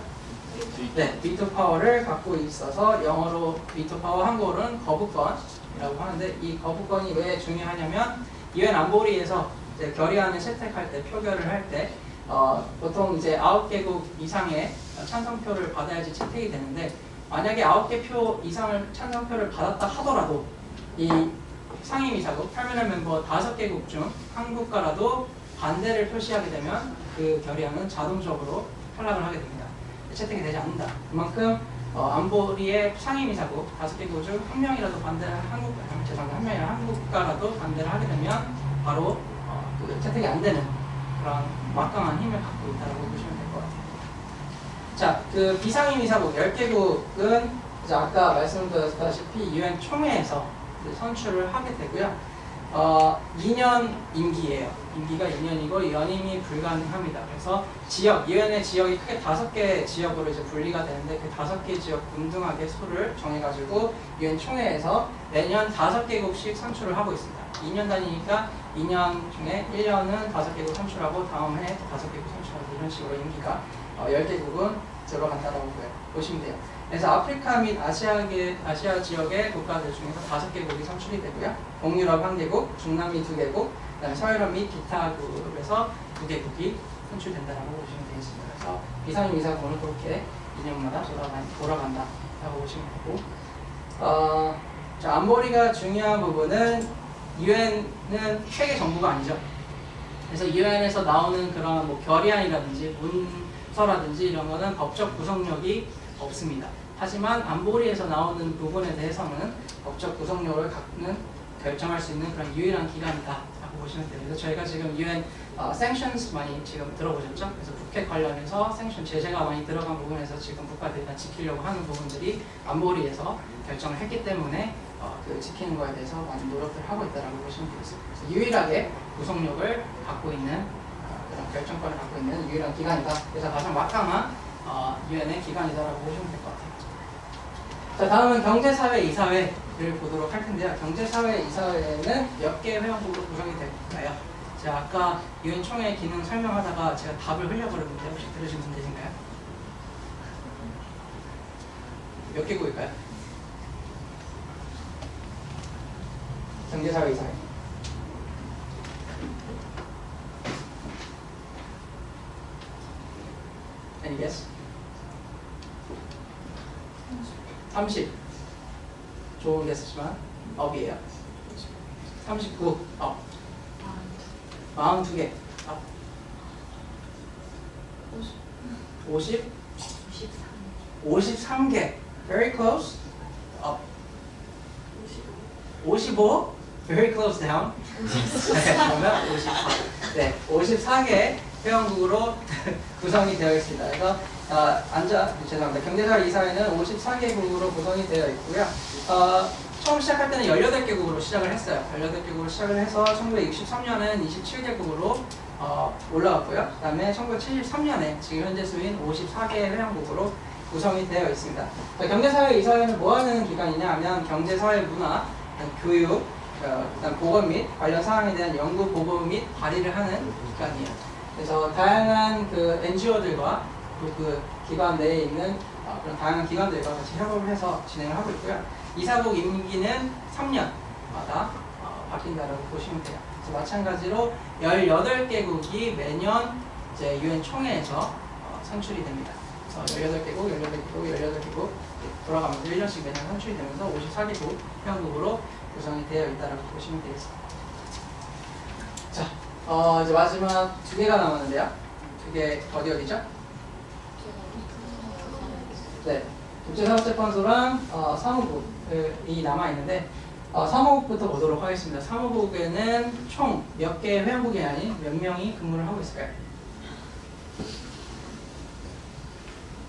네, 비토 파워를 갖고 있어서 영어로 비토 파워, 한국어로는 거부권이라고 하는데, 이 거부권이 왜 중요하냐면 유엔 안보리에서 이제 결의안을 채택할 때, 표결을 할 때 보통 이제 9개국 이상의 찬성표를 받아야지 채택이 되는데, 만약에 9개 표 이상을 찬성표를 받았다 하더라도 이 상임이사국, permanent member 5개국 중 한 국가라도 반대를 표시하게 되면 그 결의안은 자동적으로 탈락을 하게 됩니다. 채택이 되지 않는다. 그만큼 안보리의 상임이사국 5개국 중 한 명이라도 반대를 한 명이나 한 국가라도 반대를 하게 되면 바로 그 채택이 안 되는 그런 막강한 힘을 갖고 있다고 보시면 될 것 같아요. 자, 그 비상임이사국 10개국은 이제 아까 말씀드렸다시피 유엔 총회에서 선출을 하게 되고요. 2년 임기예요. 임기가 2년이고 연임이 불가능합니다. 그래서 지역, 유엔의 지역이 크게 5개 지역으로 이제 분리가 되는데, 그 5개 지역 분등하게 수를 정해가지고 유엔 총회에서 매년 5개국씩 선출을 하고 있습니다. 2년 단위니까 2년 중에 1년은 5개국 선출하고 다음 해 5개국 선출하고 이런 식으로 임기가 10개국은 들어간다라고 보시면 돼요. 그래서 아프리카 및 아시아 지역의 국가들 중에서 5개국이 선출이 되고요. 동유럽 1개국, 중남미 2개국, 그다음에 서유럽 및 기타 그룹에서 2개국이 선출된다라고 보시면 되겠습니다. 그래서 이사님 이사국은 그렇게 2년마다 돌아간다라고 보시면 되고, 자, 안보리가 중요한 부분은 유엔은 세계 정부가 아니죠. 그래서 유엔에서 나오는 그런 뭐 결의안이라든지 문서라든지 이런 거는 법적 구성력이 없습니다. 하지만 안보리에서 나오는 부분에 대해서는 법적 구성력을 갖는 결정할 수 있는 그런 유일한 기관이다라고 보시면 돼요. 그래서 저희가 지금 UN sanctions 많이 지금 들어보셨죠? 그래서 북핵 관련해서 sanction 제재가 많이 들어간 부분에서 지금 국가들이 다 지키려고 하는 부분들이 안보리에서 결정을 했기 때문에 그 지키는 거에 대해서 많은 노력을 하고 있다라고 보시면 되겠습니다. 그래서 유일하게 구성력을 갖고 있는 그런 결정권을 갖고 있는 유일한 기관이다. 그래서 가장 막강한 유엔의 기관이다라고 보시면 될 것 같아요. 자, 다음은 경제사회 이사회를 보도록 할 텐데요. 경제사회 이사회는 몇 개의 회원국으로 구성이 될까요? 제가 아까 유엔 총회 기능 설명하다가 제가 답을 흘려버렸는데 혹시 들으신 분 계신가요? 몇 개국일까요? 경제사회 이사회. Any guess? 30. 좋은 게스지만 업이에요. 39. 업. 42개. 업. 50. 53개. Very close. 업. 55. Very close down. 네, 그러면 54. 네, 54개 회원국으로 구성이 되어 있습니다. 그래서 죄송합니다. 경제사회 이사회는 54개국으로 구성이 되어 있고요. 처음 시작할 때는 18개국으로 시작을 했어요. 18개국으로 시작을 해서 1963년은 27개국으로 올라갔고요. 그 다음에 1973년에 지금 현재 수인 54개 회원국으로 구성이 되어 있습니다. 경제사회 이사회는 뭐하는 기관이냐 하면 경제사회 문화, 교육, 일단 보건 및 관련 사항에 대한 연구, 보고 및 발의를 하는 기관이에요. 그래서 다양한 그 NGO들과 또 그 기관 내에 있는 그런 다양한 기관들과 같이 협업을 해서 진행을 하고 있고요. 이사국 임기는 3년마다 바뀐다라고 보시면 돼요. 그래서 마찬가지로 18개국이 매년 이제 유엔 총회에서 선출이 됩니다. 그래서 18개국 돌아가면서 1년씩 매년 선출이 되면서 54개국 회원국으로 구성이 되어 있다라고 보시면 되겠습니다. 자, 이제 마지막 2개가 남았는데요. 2개 어디죠? 네, 국제사업재판소랑 사무국이 남아있는데 사무국부터 보도록 하겠습니다. 사무국에는 총 몇 개의 회원국이 아닌 몇 명이 근무를 하고 있을까요?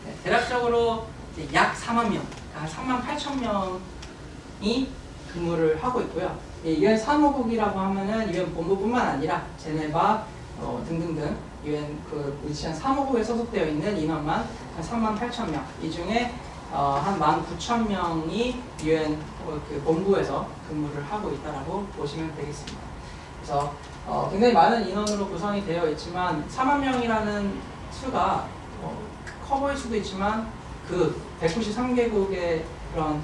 네, 대략적으로 약 4만 명, 한 3만 8천 명이 근무를 하고 있고요. 유엔 사무국이라고 하면은 유엔 본부뿐만 아니라 제네바 등등등 유엔 그 위치한 사무국에 소속되어 있는 인원만 한 3만 8천 명. 이 중에 한 19,000명이 유엔 그 본부에서 근무를 하고 있다라고 보시면 되겠습니다. 그래서 굉장히 많은 인원으로 구성이 되어 있지만 4만 명이라는 수가 커 보일 수도 있지만 그 193개국의 그런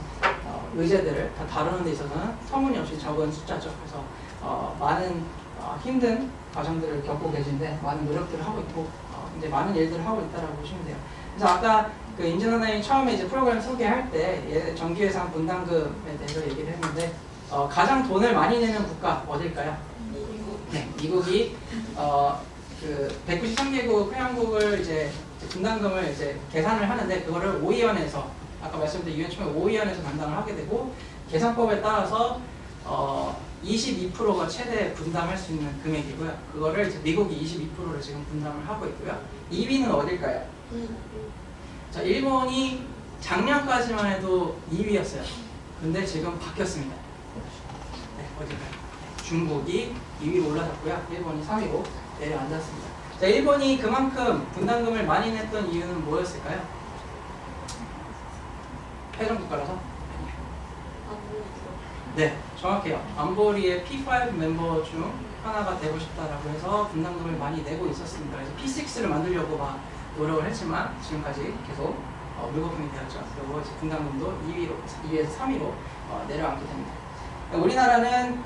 의제들을 다 다루는 데 있어서는 터무니없이 적은 숫자죠. 그래서 많은 힘든 과정들을 겪고 계신데 많은 노력들을 하고 있고 이제 많은 일들을 하고 있다라고 보시면 돼요. 그래서 아까 그 임진원장이 처음에 이제 프로그램 소개할 때 정기예산 분담금에 대해서 얘기를 했는데 가장 돈을 많이 내는 국가 어딜까요? 네, 미국이 그 193개국 회원국을 이제 분담금을 이제 계산을 하는데 그거를 오의원에서 아까 말씀드린 유엔 총회 오의원에서 담당을 하게 되고 계산법에 따라서 22%가 최대 분담할 수 있는 금액이고요. 그거를 이제 미국이 22%를 지금 분담을 하고 있고요. 2위는 어딜까요? 자, 일본이 작년까지만 해도 2위였어요. 근데 지금 바뀌었습니다. 네, 어딜까요? 네, 중국이 2위로 올라섰고요. 일본이 3위로 내려앉았습니다. 자, 일본이 그만큼 분담금을 많이 냈던 이유는 뭐였을까요? 패전국가라서? 네, 정확해요. 안보리의 P5 멤버 중 하나가 되고 싶다라고 해서 분담금을 많이 내고 있었습니다. 그래서 P6를 만들려고 막 노력을 했지만 지금까지 계속 물거품이 되었죠. 그리고 이제 분담금도 2위에서 3위로 내려앉게 됩니다. 우리나라는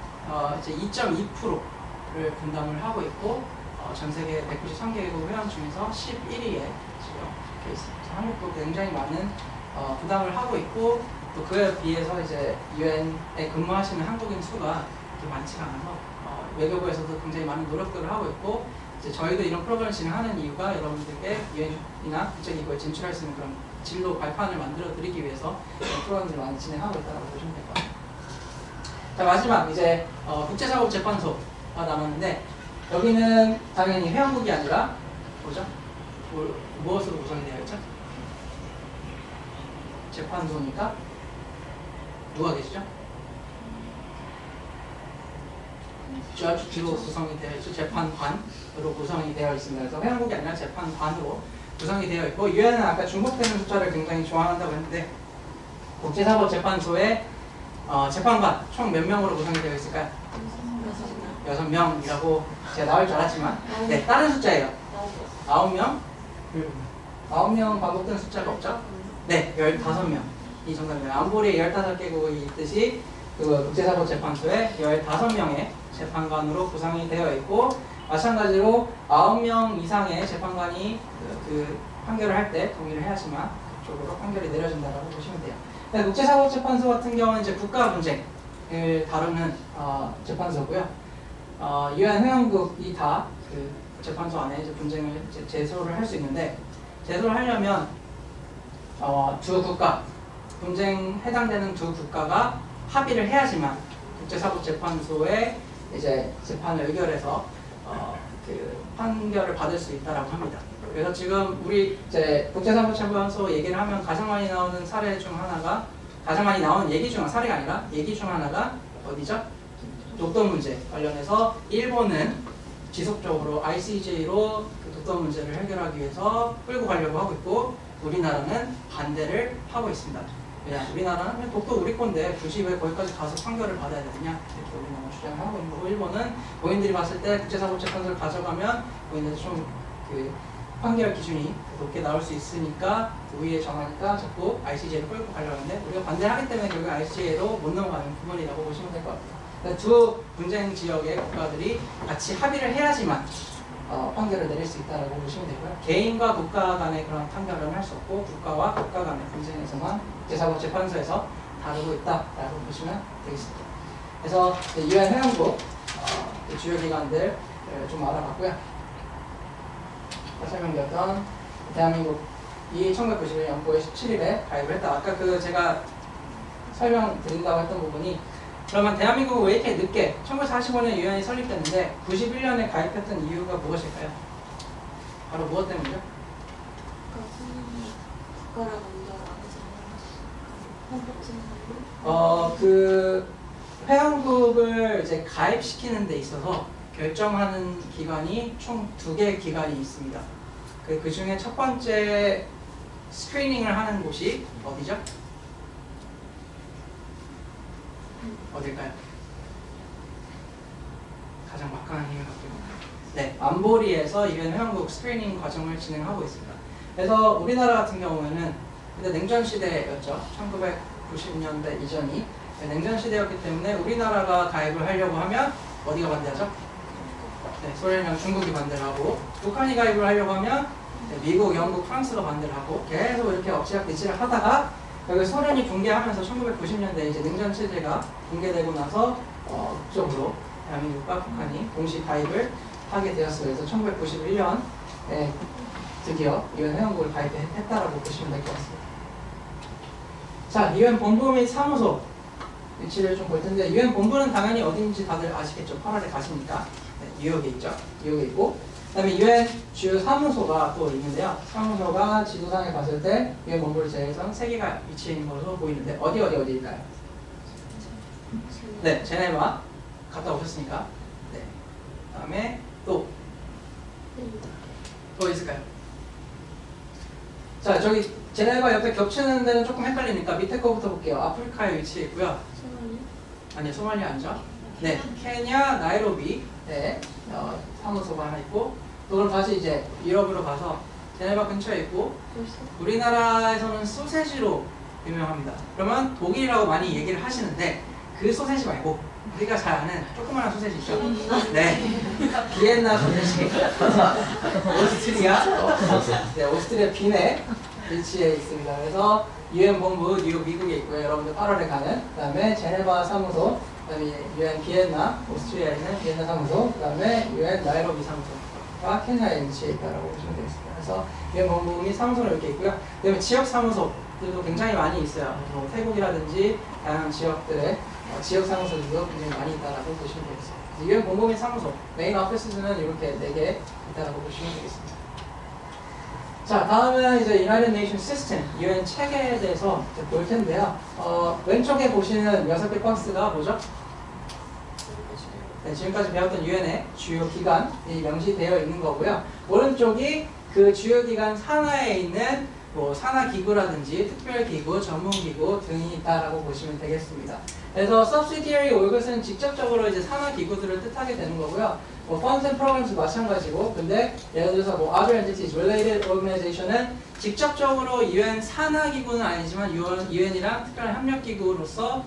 이제 2.2%를 분담을 하고 있고 전 세계 193개국 회원 중에서 11위에 지금 이렇게 있습니다. 한국도 굉장히 많은 부담을 하고 있고 또 그에 비해서 이제 유엔에 근무하시는 한국인 수가 그렇게 많지가 않아서 외교부에서도 굉장히 많은 노력들을 하고 있고 이제 저희도 이런 프로그램을 진행하는 이유가 여러분들께 유엔이나 국제기구에 진출할 수 있는 그런 진로 발판을 만들어 드리기 위해서 이런 프로그램들을 많이 진행하고 있다고 보시면 될 것 같아요. 자, 마지막 이제 국제사법재판소가 남았는데 여기는 당연히 회원국이 아니라 뭐죠? 무엇으로 구성이 되어 있죠? 재판소니까 누가 계시죠? 저주로 구성이 되어 있죠. 재판관으로 구성이 되어 있습니다. 그래서 회원국이 아니라 재판관으로 구성이 되어 있고 유엔은 아까 중복되는 숫자를 굉장히 좋아한다고 했는데 국제사법재판소의 재판관 총 몇 명으로 구성이 되어 있을까요? 6명이라고 제가 나올 줄 알았지만 네, 다른 숫자예요. 9명? 9명 반복되는 숫자가 없죠? 네, 15명. 이 정도입니다. 안보리에 15개국이 있듯이 그 국제사법재판소에 15명의 재판관으로 구성이 되어 있고 마찬가지로 9명 이상의 재판관이 그 판결을 할 때 동의를 해야지만 그쪽으로 판결이 내려진다고 보시면 돼요. 국제사법재판소 같은 경우는 이제 국가 분쟁을 다루는 재판소고요. 유엔 회원국이 다 그 재판소 안에 이제 분쟁을 이제 제소를 할 수 있는데 제소를 하려면 두 국가 분쟁 해당되는 두 국가가 합의를 해야지만 국제사법재판소에 이제 재판을 의결해서 그 판결을 받을 수 있다라고 합니다. 그래서 지금 우리 이제 국제사법재판소 얘기를 하면 가장 많이 나오는 사례 중 하나가 가장 많이 나오는 얘기 중 사례가 아니라 얘기 중 하나가 어디죠? 독도 문제 관련해서 일본은 지속적으로 ICJ로 그 독도 문제를 해결하기 위해서 끌고 가려고 하고 있고 우리나라는 반대를 하고 있습니다. 왜냐? 우리나라는 독도 우리 건데 굳이 왜 거기까지 가서 판결을 받아야 되느냐 이렇게 우리나라 주장을 하고 있는 거고 일본은 본인들이 봤을 때 국제사법재판소를 가져가면 본인들이 좀 그 판결 기준이 높게 나올 수 있으니까 우위에 정하니까 자꾸 ICJ로 끌고 가려고 하는데 우리가 반대하기 때문에 결국 ICJ로 못 넘어가는 부분이라고 보시면 될 것 같아요. 그러니까 두 분쟁 지역의 국가들이 같이 합의를 해야지만 판결을 내릴 수 있다고 보시면 되고요. 개인과 국가 간의 그런 판결은 할 수 없고 국가와 국가 간의 분쟁에서만 국제사법재판소에서 다루고 있다라고 보시면 되겠습니다. 그래서 유엔 회원국 주요 기관들 좀 알아봤고요. 설명드렸던 대한민국이 1991년 9월 17일에 가입을 했다. 아까 그 제가 설명드린다고 했던 부분이 그러면 대한민국은 왜 이렇게 늦게 1945년 유엔이 설립됐는데 91년에 가입했던 이유가 무엇일까요? 바로 무엇 때문이죠? 국가랑 먼저 그 회원국을 이제 가입시키는 데 있어서 결정하는 기관이 총 2개의 기관이 있습니다. 그 중에 첫 번째 스크리닝을 하는 곳이 어디죠? 어딜까요? 가장 막강한 힘을 갖고 있는 네, 안보리에서 유엔 회원국 스크리닝 과정을 진행하고 있습니다. 그래서 우리나라 같은 경우에는 그때 냉전 시대였죠. 1990년대 이전이 냉전 시대였기 때문에 우리나라가 가입을 하려고 하면 어디가 반대하죠? 네, 소련이랑 중국이 반대를 하고 북한이 가입을 하려고 하면 미국, 영국, 프랑스가 반대를 하고 계속 이렇게 엎치락뒤치락 하다가 여기 소련이 붕괴하면서 1990년대 이제 냉전 체제가 붕괴되고 나서 그쪽으로 대한민국과 북한이 동시 가입을 하게 되었어요. 그래서 1991년에 드디어 유엔 회원국을 가입했다라고 보시면 될 것 같습니다. 자, 유엔 본부 및 사무소 위치를 좀 볼 텐데 유엔 본부는 당연히 어딘지 다들 아시겠죠? 8월에 가시니까 네, 뉴욕에 있죠. 뉴욕에 있고 그다음에 유엔 주요 사무소가 또 있는데요. 사무소가 지도상에 봤을 때 유엔 본부를 제외해서 3개가 위치해 있는 것으로 보이는데 어디일까요? 네, 제네바 갔다 오셨으니까 네. 그다음에 또 있을까요? 자, 저기 제네바 옆에 겹치는 데는 조금 헷갈리니까 밑에 거부터 볼게요. 아프리카에 위치해 있고요. 아니요, 소말리아 아니죠? 네, 케냐, 나이로비 네, 사무소가 하나 있고 또 그럼 다시 이제 유럽으로 가서 제네바 근처에 있고 우리나라에서는 소세지로 유명합니다. 그러면 독일이라고 많이 얘기를 하시는데 그 소세지 말고 우리가 잘 아는 조그마한 소세지 있죠? 네, 비엔나 소세지. 오스트리아, 네, 오스트리아 빈에 위치해 있습니다. 그래서 UN 본부 뉴욕 미국에 있고요. 여러분들 8월에 가는. 그다음에 제네바 사무소, 그다음에 UN 비엔나, 오스트리아에 있는 비엔나 사무소, 그다음에 UN 나이로비 사무소가 케냐에 위치해 있다라고 보시면 되겠습니다. 그래서 UN 본부 및 사무소는 이렇게 있고요. 그다음에 지역 사무소들도 굉장히 많이 있어요. 뭐 태국이라든지 다양한 지역들의 지역 사무소들도 굉장히 많이 있다라고 보시면 되겠습니다. UN 본부 및 사무소, 메인 오피스는 이렇게 4개 있다라고 보시면 되겠습니다. 자, 다음은 이제 United Nations System, UN 체계에 대해서 이제 볼 텐데요. 왼쪽에 보시는 6개 박스가 뭐죠? 네, 지금까지 배웠던 UN의 주요 기관이 명시되어 있는 거고요. 오른쪽이 그 주요 기관 산하에 있는 뭐 산하기구라든지 특별기구, 전문기구 등이 있다라고 보시면 되겠습니다. 그래서 subsidiary organization은 직접적으로 이제 산하기구들을 뜻하게 되는 거고요. 뭐 funds and programs도 마찬가지고, 근데 예를 들어서 뭐 other entities, related organization은 직접적으로 UN 산하기구는 아니지만 UN이랑 특별한 협력기구로서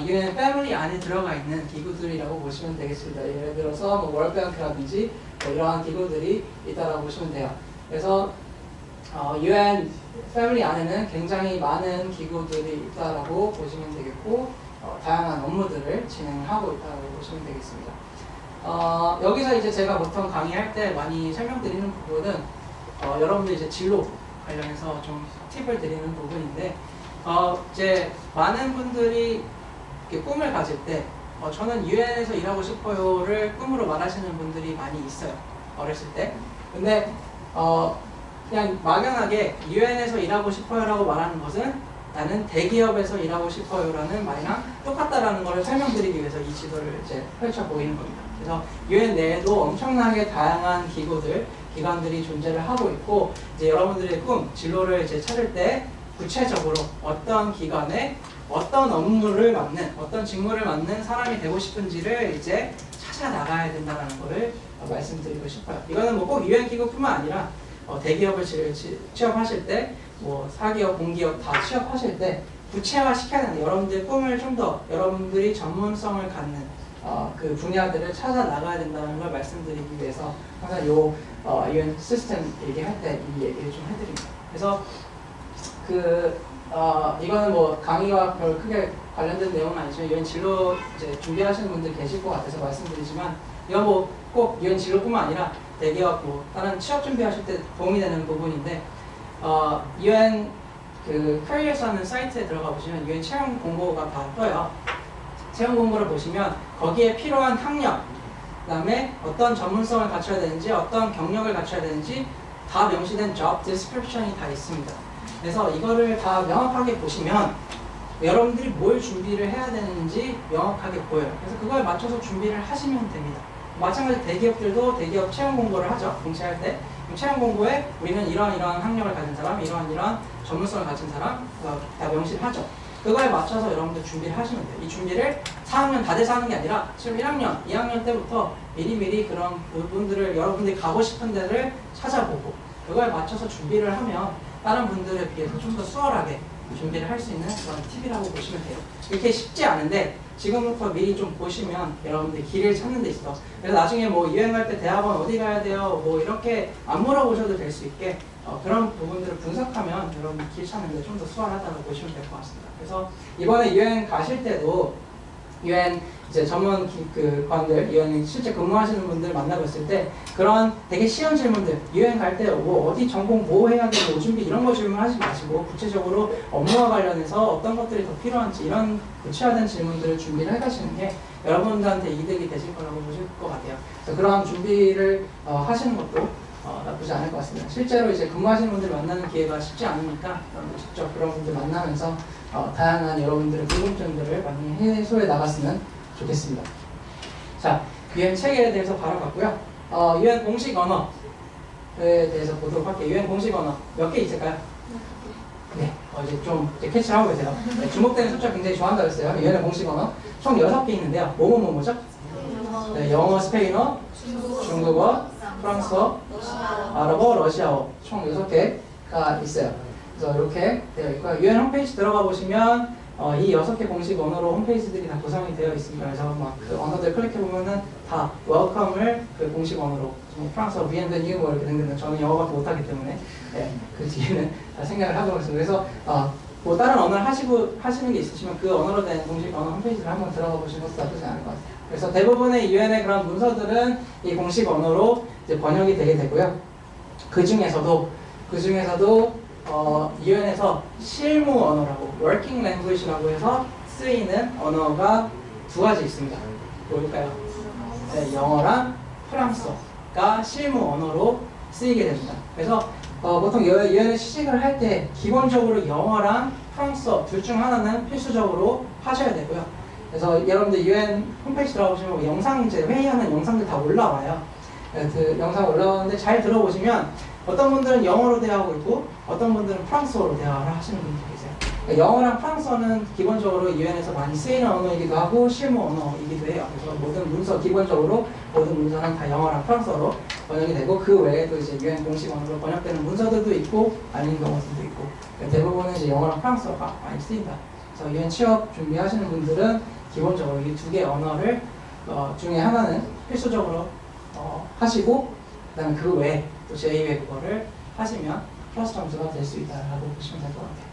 UN 패밀리 안에 들어가 있는 기구들이라고 보시면 되겠습니다. 예를 들어서 뭐 월드뱅크라든지 뭐 이러한 기구들이 있다라고 보시면 돼요. 그래서 UN 패밀리 안에는 굉장히 많은 기구들이 있다라고 보시면 되겠고, 다양한 업무들을 진행하고 있다고 보시면 되겠습니다. 여기서 이제 제가 보통 강의할 때 많이 설명드리는 부분은 여러분들 이제 진로 관련해서 좀 팁을 드리는 부분인데, 이제 많은 분들이 이렇게 꿈을 가질 때 저는 UN에서 일하고 싶어요를 꿈으로 말하시는 분들이 많이 있어요. 어렸을 때. 근데 그냥 막연하게 UN에서 일하고 싶어요라고 말하는 것은 나는 대기업에서 일하고 싶어요라는 말이랑 똑같다라는 것을 설명드리기 위해서 이 지도를 이제 펼쳐 보이는 겁니다. 그래서 UN 내에도 엄청나게 다양한 기관들이 존재를 하고 있고, 이제 여러분들의 꿈, 진로를 이제 찾을 때 구체적으로 어떤 기관에 어떤 업무를 맡는, 어떤 직무를 맡는 사람이 되고 싶은지를 이제 찾아 나가야 된다는 것을 말씀드리고 싶어요. 이거는 뭐 꼭 UN 기구뿐만 아니라 대기업을 취업하실 때, 뭐 사기업, 공기업 다 취업하실 때 구체화 시켜야 되는데, 여러분들의 꿈을 좀 더 여러분들이 전문성을 갖는 그 분야들을 찾아 나가야 된다는 걸 말씀드리기 위해서 항상 UN 시스템 얘기할 때 이 얘기를 좀 해드립니다. 그래서 이거는 뭐 강의와 별 크게 관련된 내용은 아니지만 UN 진로 이제 준비하시는 분들 계실 것 같아서 말씀드리지만, 이건 뭐 꼭 UN 진로뿐만 아니라 대기업 뭐 다른 취업 준비하실 때 도움이 되는 부분인데, UN 그 커리어스라는 사이트에 들어가 보시면 UN 채용 공고가 다 떠요. 채용 공고를 보시면 거기에 필요한 학력, 그다음에 어떤 전문성을 갖춰야 되는지, 어떤 경력을 갖춰야 되는지 다 명시된 job description이 다 있습니다. 그래서 이거를 다 명확하게 보시면 여러분들이 뭘 준비를 해야 되는지 명확하게 보여요. 그래서 그거에 맞춰서 준비를 하시면 됩니다. 마찬가지로 대기업들도 대기업 채용 공고를 하죠. 공채할 때. 채용 공고에 우리는 이러한 학력을 가진 사람, 이러한 전문성을 가진 사람 다 명시를 하죠. 그거에 맞춰서 여러분들 준비를 하시면 돼요. 이 준비를 4학년 다 돼서 하는 게 아니라 지금 1학년, 2학년 때부터 미리미리 그런 부분들을 여러분들이 가고 싶은 데를 찾아보고 그거에 맞춰서 준비를 하면 다른 분들에 비해서 좀 더 수월하게 준비를 할 수 있는 그런 팁이라고 보시면 돼요. 이렇게 쉽지 않은데 지금부터 미리 좀 보시면 여러분들 길을 찾는 데 있어. 그래서 나중에 뭐 유행 갈 때 대학원 어디 가야 돼요? 뭐 이렇게 안 물어보셔도 될 수 있게 그런 부분들을 분석하면 여러분들 길 찾는 데 좀 더 수월하다고 보시면 될 것 같습니다. 그래서 이번에 유행 가실 때도 유엔 이제 전문 관들, 유엔 실제 근무하시는 분들 만나봤을 때 그런 되게 쉬운 질문들, 유엔 갈 때 뭐 어디 전공 뭐 해야 되고 뭐 준비 이런 거 질문하지 마시고 구체적으로 업무와 관련해서 어떤 것들이 더 필요한지 이런 구체화된 질문들을 준비를 해가시는 게 여러분들한테 이득이 되실 거라고 보실 것 같아요. 그래서 그런 준비를 하시는 것도 나쁘지 않을 것 같습니다. 실제로 이제 근무하시는 분들 만나는 기회가 쉽지 않으니까 직접 그런 분들 만나면서 다양한 여러분들의 궁금증들을 많이 해소해 나갔으면 좋겠습니다. 자, 유엔 체계에 대해서 바로 갔고요. 유엔 공식 언어에 대해서 보도록 할게요. 유엔 공식 언어 몇 개 있을까요? 네, 이제 좀 캐치를 하고 계세요. 네, 주목되는 숫자 굉장히 좋아한다고 했어요. 유엔의 공식 언어 총 6개 있는데요. 뭐죠? 네, 영어, 스페인어, 중국어, 프랑스어, 러시아. 아랍어, 러시아어 총 6개가 있어요. 그래서 이렇게 되어 있고요. UN 홈페이지 들어가 보시면 이 6개 공식 언어로 홈페이지들이 다 구성이 되어 있습니다. 그래서 막 그 언어들 클릭해 보면은 다 웰컴을 그 공식 언어로 프랑스어, 비엔드뉴 뭐 이렇게 등등. 저는 영어밖에 못하기 때문에 그 뒤에는 다 생각을 하고 있습니다. 그래서 뭐 다른 언어를 하시는 게 있으시면 그 언어로 된 공식 언어 홈페이지를 한번 들어가 보시는 것도 나쁘지 않을 것 같아요. 그래서 대부분의 UN의 그런 문서들은 이 공식 언어로 이제 번역이 되게 되고요. 그 중에서도 UN에서 실무 언어라고 working language라고 해서 쓰이는 언어가 두 가지 있습니다. 뭘까요? 네, 영어랑 프랑스어가 실무 언어로 쓰이게 됩니다. 그래서 보통 UN에 취직을 할 때 기본적으로 영어랑 프랑스어 둘 중 하나는 필수적으로 하셔야 되고요. 그래서 여러분들 UN 홈페이지 들어가보시면 뭐 영상 이제 회의하는 영상들 다 올라와요. 그 영상 올라오는데 잘 들어보시면 어떤 분들은 영어로 대화하고 있고 어떤 분들은 프랑스어로 대화를 하시는 분들이 계세요. 그러니까 영어랑 프랑스어는 기본적으로 UN에서 많이 쓰이는 언어이기도 하고 실무 언어이기도 해요. 그래서 모든 문서 기본적으로 모든 문서는 다 영어랑 프랑스어로 번역이 되고 그 외에도 이제 UN 공식 언어로 번역되는 문서들도 있고 아닌 경우들도 있고 대부분은 이제 영어랑 프랑스어가 많이 쓰인다. 그래서 UN 취업 준비하시는 분들은 기본적으로 이 두 개 언어를 중에 하나는 필수적으로 하시고 그다음에 그 외에 또 제2 외국어를 하시면 플러스 점수가 될 수 있다라고 보시면 될 것 같아요.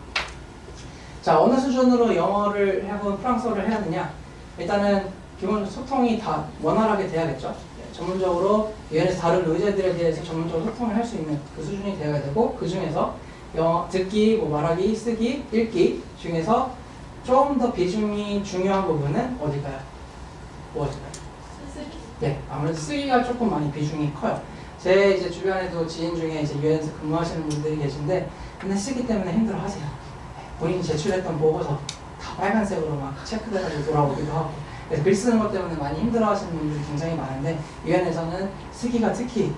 자, 어느 수준으로 영어를 하고 프랑스어를 해야 되냐? 일단은 기본 소통이 다 원활하게 돼야겠죠. 전문적으로 UN에서 다른 의제들에 대해서 전문적으로 소통을 할 수 있는 그 수준이 되어야 되고 그 중에서 영어 듣기, 뭐 말하기, 쓰기, 읽기 중에서 좀 더 비중이 중요한 부분은 어딜까요? 무엇일까요? 네, 아무래도 쓰기가 조금 많이 비중이 커요. 제 이제 주변에도 지인 중에 이제 UN에서 근무하시는 분들이 계신데 근데 쓰기 때문에 힘들어하세요. 본인이 제출했던 보고서 다 빨간색으로 막 체크돼가지고 돌아오기도 하고 그래서 글 쓰는 것 때문에 많이 힘들어하시는 분들이 굉장히 많은데 UN에서는 쓰기가 특히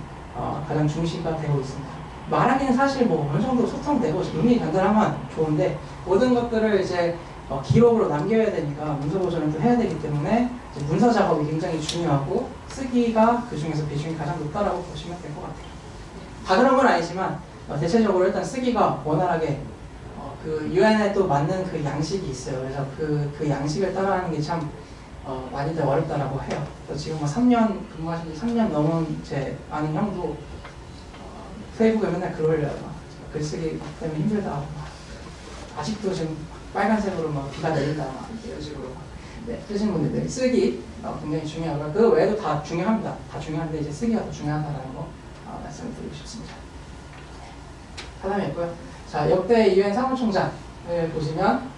가장 중시가 되고 있습니다. 말하기는 사실 뭐 어느 정도 소통되고 의미 전달하면 좋은데 모든 것들을 이제 기록으로 남겨야 되니까 문서 보존을 또 해야 되기 때문에 이제 문서 작업이 굉장히 중요하고 쓰기가 그 중에서 비중이 가장 높다라고 보시면 될 것 같아요. 다 그런 건 아니지만 대체적으로 일단 쓰기가 원활하게 그 UN에 또 맞는 그 양식이 있어요. 그래서 그 양식을 따라하는 게 참 많이들 어렵다라고 해요. 그래서 지금 뭐 3년 근무하신 지 3년 넘은 제 아는 형도 페이북에 맨날 글 올려요. 글쓰기 때문에 힘들다 하고 아직도 지금 빨간색으로 막 비가 내린다 막 이런 식으로 쓰신 분들이 쓰기 굉장히 중요하고 그 외에도 다 중요합니다. 다 중요한데 이제 쓰기가 더 중요하다라는 거 말씀을 드리고 싶습니다. 하단에 있고요. 자, 역대 UN 사무총장을 보시면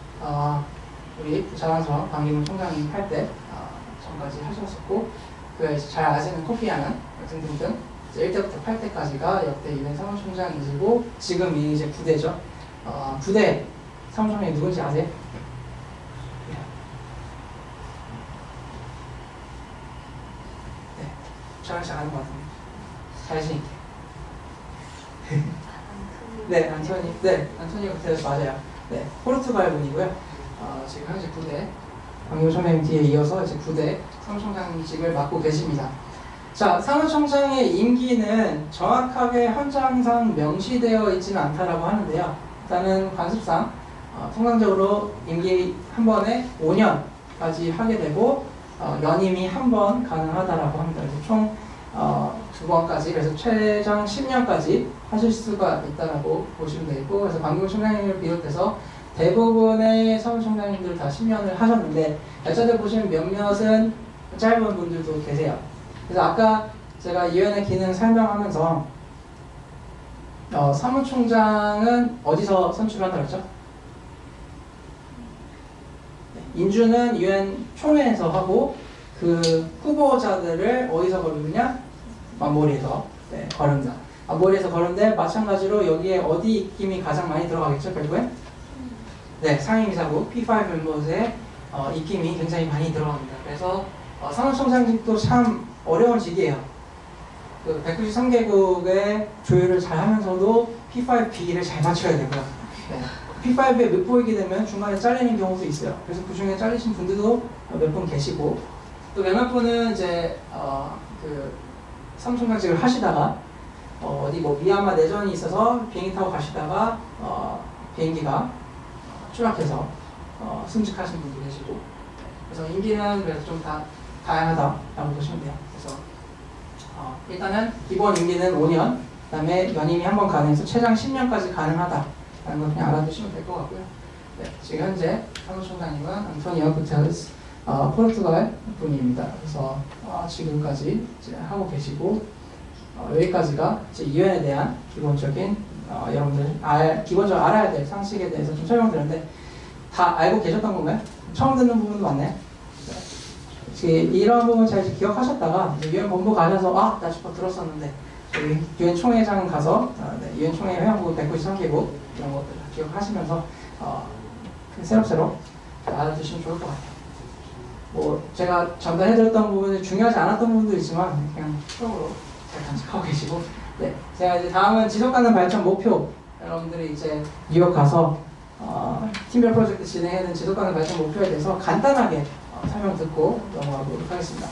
우리 자랑스러운 방기문 총장님 할 때 전까지 하셨었고 그 잘 아시는 코피 아난 등등등 1대부터 8대까지가 역대 UN 사무총장이시고 지금이 이제 9대죠. 9대 사무총장이 누군지 아세요? 네, 잘 아는 것 같은데 자신 있게. 네, 안토니오 구테레스 맞아요. 네, 포르투갈 분이고요. 지금 현재 9대 방기문 총장님 뒤에 이어서 이제 9대 사무총장직을 맡고 계십니다. 자, 사무총장의 임기는 정확하게 헌장상 명시되어 있지는 않다라고 하는데요. 일단은 관습상 통상적으로 임기 한 번에 5년까지 하게 되고 연임이 한 번 가능하다라고 합니다. 그래서 총 2번까지 그래서 최장 10년까지 하실 수가 있다라고 보시면 되겠고 그래서 방기문 총장님을 비롯해서 대부분의 사무총장님들 다 10년을 하셨는데 날짜들 보시면 몇몇은 짧은 분들도 계세요. 그래서 아까 제가 UN의 기능 설명하면서 사무총장은 어디서 선출한다고 했죠? 인준은 UN 총회에서 하고 그 후보자들을 어디서 거르느냐? 안보리에서 거른다. 안보리에서 거른데 마찬가지로 여기에 어디 입김이 가장 많이 들어가겠죠? 결국엔? 네, 상임이사국 P5 멤버스의 입김이 굉장히 많이 들어갑니다. 그래서 사무총장직도 참 어려운 직이에요. 그 193개국의 조율을 잘 하면서도 P5B를 잘 맞춰야 되고요. 네. P5에 못 보이게 되면 중간에 잘리는 경우도 있어요. 그래서 그 중에 잘리신 분들도 몇 분 계시고 또 몇몇 분은 이제 그 삼성장직을 하시다가 어디 뭐 미얀마 내전이 있어서 비행기 타고 가시다가 비행기가 추락해서 승직하신 분도 계시고, 그래서 임기는 그래서 좀 다양하다라고 보시면 돼요. 그래서 일단은 기본 임기는 5년, 그다음에 연임이 한 번 가능해서 최장 10년까지 가능하다라는 걸 그냥 알아두시면 될 것 같고요. 네, 지금 현재 사무총장님은 안토니오 구테레스 포르투갈 분입니다. 그래서 지금까지 이제 하고 계시고, 여기까지가 이제 유엔에 대한 기본적인 여러분들 기본적으로 알아야 될 상식에 대해서 좀 설명드렸는데, 다 알고 계셨던 건가요? 처음 듣는 부분도 많나요? 이런 부분 잘 기억하셨다가 유엔 본부 가셔서 나 저거 들었었는데 저희 유엔 총회장 가서 유엔 총회 회원국 193개국 이런 것들 기억하시면서 새록새록 알아두시면 좋을 것 같아요. 뭐 제가 전달해드렸던 부분이 중요하지 않았던 부분도 있지만 그냥 추억으로 잘 간직하고 계시고, 네, 제가 이제 다음은 지속가능 발전 목표, 여러분들이 이제 뉴욕 가서 팀별 프로젝트 진행해야 되는 지속가능 발전 목표에 대해서 간단하게 설명 듣고 넘어가도록 하겠습니다.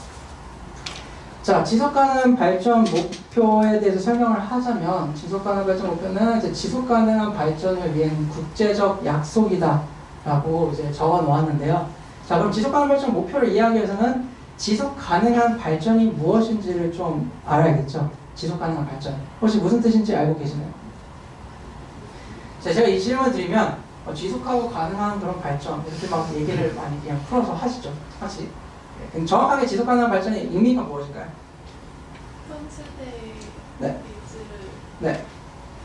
자, 지속가능 발전 목표에 대해서 설명을 하자면, 지속가능 발전 목표는 이제 지속가능한 발전을 위한 국제적 약속이다라고 이제 적어 놓았는데요. 자, 그럼 지속가능 발전 목표를 이해하기 위해서는 지속가능한 발전이 무엇인지를 좀 알아야겠죠. 지속가능한 발전. 혹시 무슨 뜻인지 알고 계시나요? 자, 제가 이 질문을 드리면 지속하고 가능한 그런 발전 이렇게 막 얘기를 많이 그냥 풀어서 하시죠. 같이. 네, 정확하게 지속가능한 발전의 의미가 무엇일까요? 현 세대의 네. 니즈를 네,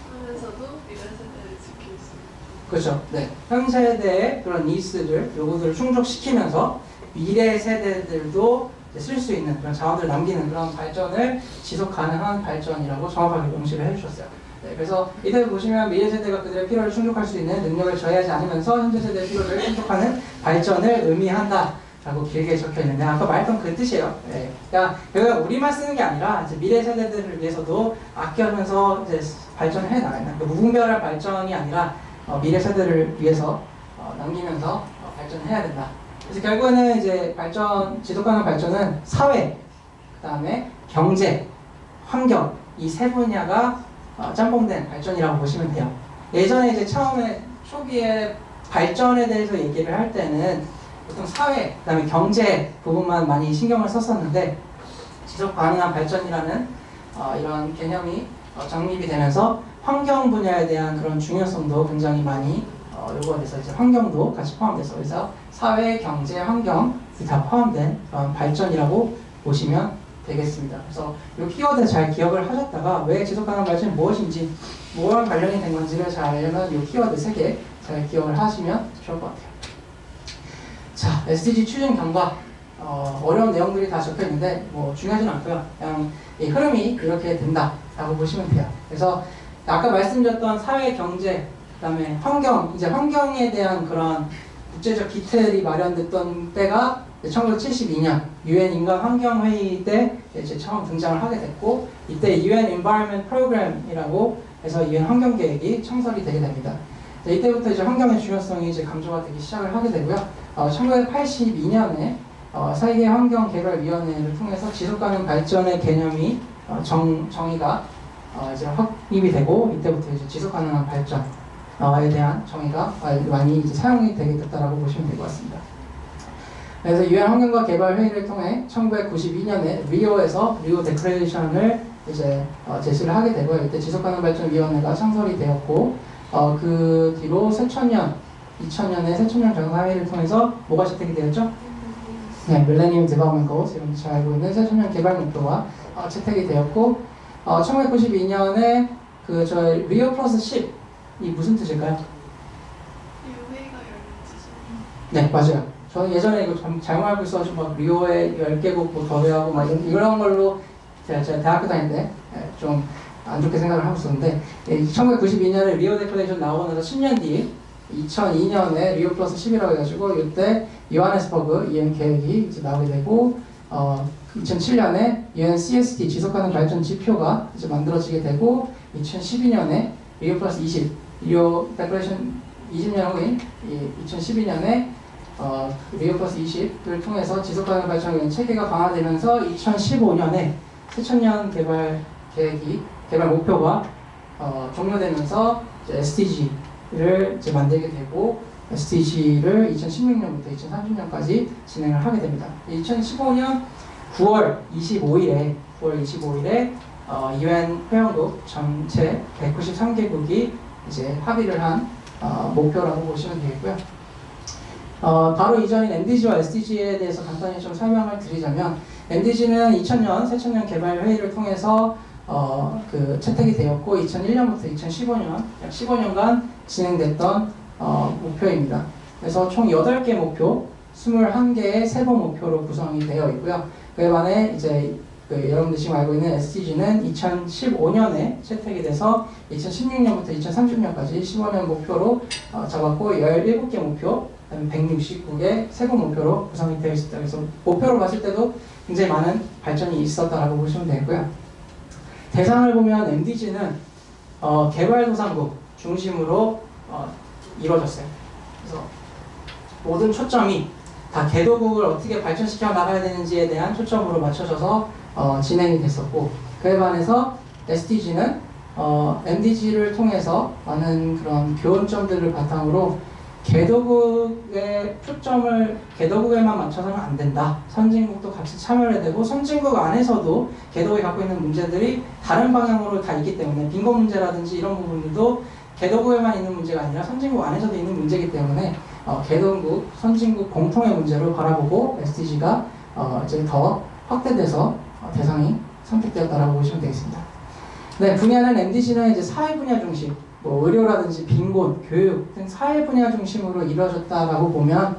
하면서도 미래 세대를 지킬 수 있는. 그렇죠. 네, 현 세대의 그런 니스를 요구들을 충족시키면서 미래 세대들도 쓸 수 있는 그런 자원들을 남기는 그런 발전을 지속가능한 발전이라고 정확하게 명시를 해주셨어요. 네, 그래서 이때 보시면 미래 세대가 그들의 필요를 충족할 수 있는 능력을 저해하지 않으면서 현재 세대의 필요를 충족하는 발전을 의미한다라고 길게 적혀 있는데, 아까 말했던 그 뜻이에요. 네, 그러니까 우리만 쓰는 게 아니라 이제 미래 세대들을 위해서도 아껴면서 이제 발전을 해 나가는, 무분별한 발전이 아니라 미래 세대를 위해서 남기면서 발전을 해야 된다. 그래서 결국에는 이제 지속가능 발전은 사회, 그 다음에 경제, 환경 이 세 분야가 짬뽕된 발전이라고 보시면 돼요. 예전에 이제 초기에 발전에 대해서 얘기를 할 때는 보통 사회, 그 다음에 경제 부분만 많이 신경을 썼었는데, 지속 가능한 발전이라는 이런 개념이 정립이 되면서 환경 분야에 대한 그런 중요성도 굉장히 많이 요거에 대해서 이제 환경도 같이 포함돼서, 그래서 사회, 경제, 환경이 다 포함된 그런 발전이라고 보시면 되겠습니다. 그래서 이 키워드 잘 기억을 하셨다가 왜 지속가능한 발전이 무엇인지, 뭐랑 관련이 된 건지를 잘 알려면 이 키워드 3개 잘 기억을 하시면 좋을 것 같아요. 자, SDG 추진 경과 어려운 내용들이 다 적혀 있는데 뭐 중요하진 않고요. 그냥 이 흐름이 이렇게 된다라고 보시면 돼요. 그래서 아까 말씀드렸던 사회, 경제, 그다음에 환경, 이제 환경에 대한 그런 국제적 기틀이 마련됐던 때가 1972년 UN 인간 환경 회의 때 이제 처음 등장을 하게 됐고, 이때 UN Environment Program이라고 해서 UN 환경 계획이 청설이 되게 됩니다. 이때부터 이제 환경의 중요성이 이제 강조가 되기 시작을 하게 되고요. 1982년에 세계 환경개발위원회를 통해서 지속가능 발전의 개념이 정의가 이제 확립이 되고, 이때부터 이제 지속가능한 발전에 대한 정의가 많이 이제 사용이 되게 됐다라고 보시면 될 것 같습니다. 그래서 유엔 환경과 개발 회의를 통해 1992년에 리오에서 리오 데클레이션을 이제 제시를 하게 되고요. 이때 지속가능 발전 위원회가 창설이 되었고, 그 뒤로 2000년에 새천년 정상회의를 통해서 뭐가 채택이 되었죠? 네, 밀레니엄 디벨롭먼트 골스, 여러분들 잘 알고 있는 새천년 개발 목표가 채택이 되었고, 1992년에 저희 리오 플러스 10이 무슨 뜻일까요? 회의가 열린 뜻이에요. 네, 맞아요. 저는 예전에 이거 잘못 알고 있어가지고 막 리오에 10개국 뭐 더해하고 막 이런 걸로 제가 대학교 다닐 때 좀 안 좋게 생각을 하고 있었는데, 1992년에 리오 데클레이션 나오고 나서 10년 뒤 2002년에 리오 플러스 10이라고 해가지고 이때 요하네스버그 UN 계획이 이제 나오게 되고, 2007년에 UN CST 지속가능 발전 지표가 이제 만들어지게 되고, 2012년에 리오 플러스 20 리오 데클레이션 20년 후인 2012년에 리오 플러스 20을 통해서 지속가능 발전을 위한 체계가 강화되면서 2015년에 새천년 개발 계획이 개발 목표가 종료되면서 SDG를 이제 만들게 되고 SDG를 2016년부터 2030년까지 진행을 하게 됩니다. 2015년 9월 25일에 UN 회원국 전체 193개국이 이제 합의를 한 목표라고 보시면 되겠고요. 바로 이전인 MDG와 SDG에 대해서 간단히 좀 설명을 드리자면 MDG는 2000년 새천년 개발 회의를 통해서 채택이 되었고 2001년부터 2015년 약 15년간 진행됐던 목표입니다. 그래서 총 8개 목표, 21개의 세부 목표로 구성이 되어 있고요. 그에 반해 이제 여러분들 지금 알고 있는 SDG는 2015년에 채택이 돼서 2016년부터 2030년까지 15년 목표로 잡았고 17개 목표, 그다음에 169개 세부 목표로 구성이 되어 있습니다. 그래서 목표로 봤을 때도 굉장히 많은 발전이 있었다라고 보시면 되고요. 대상을 보면 MDG는 개발도상국 중심으로 이루어졌어요. 그래서 모든 초점이 다 개도국을 어떻게 발전시켜 나가야 되는지에 대한 초점으로 맞춰져서 진행이 됐었고, 그에 반해서 SDG는 MDG를 통해서 많은 그런 교훈점들을 바탕으로 개도국의 초점을 개도국에만 맞춰서는 안 된다. 선진국도 같이 참여를 해야 되고, 선진국 안에서도 개도국이 갖고 있는 문제들이 다른 방향으로 다 있기 때문에 빈곤 문제라든지 이런 부분들도 개도국에만 있는 문제가 아니라 선진국 안에서도 있는 문제이기 때문에 개도국, 선진국 공통의 문제로 바라보고 SDG가 이제 더 확대돼서 대상이 선택되었다라고 보시면 되겠습니다. 네, 분야는 MDG는 이제 사회 분야 중심, 의료라든지 빈곤, 교육 등 사회 분야 중심으로 이루어졌다라고 보면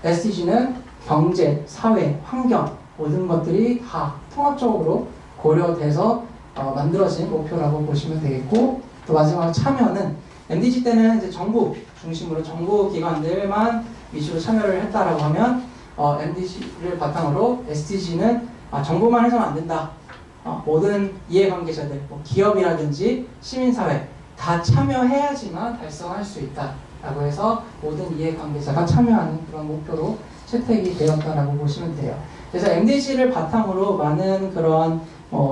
SDG는 경제, 사회, 환경 모든 것들이 다 통합적으로 고려돼서 만들어진 목표라고 보시면 되겠고, 또 마지막으로 참여는 MDG 때는 이제 정부 중심으로 정부 기관들만 위주로 참여를 했다라고 하면 MDG를 바탕으로 SDG는 정부만 해서는 안 된다. 모든 이해관계자들, 기업이라든지 시민사회 다 참여해야지만 달성할 수 있다라고 해서 모든 이해관계자가 참여하는 그런 목표로 채택이 되었다라고 보시면 돼요. 그래서 MDG를 바탕으로 많은 그런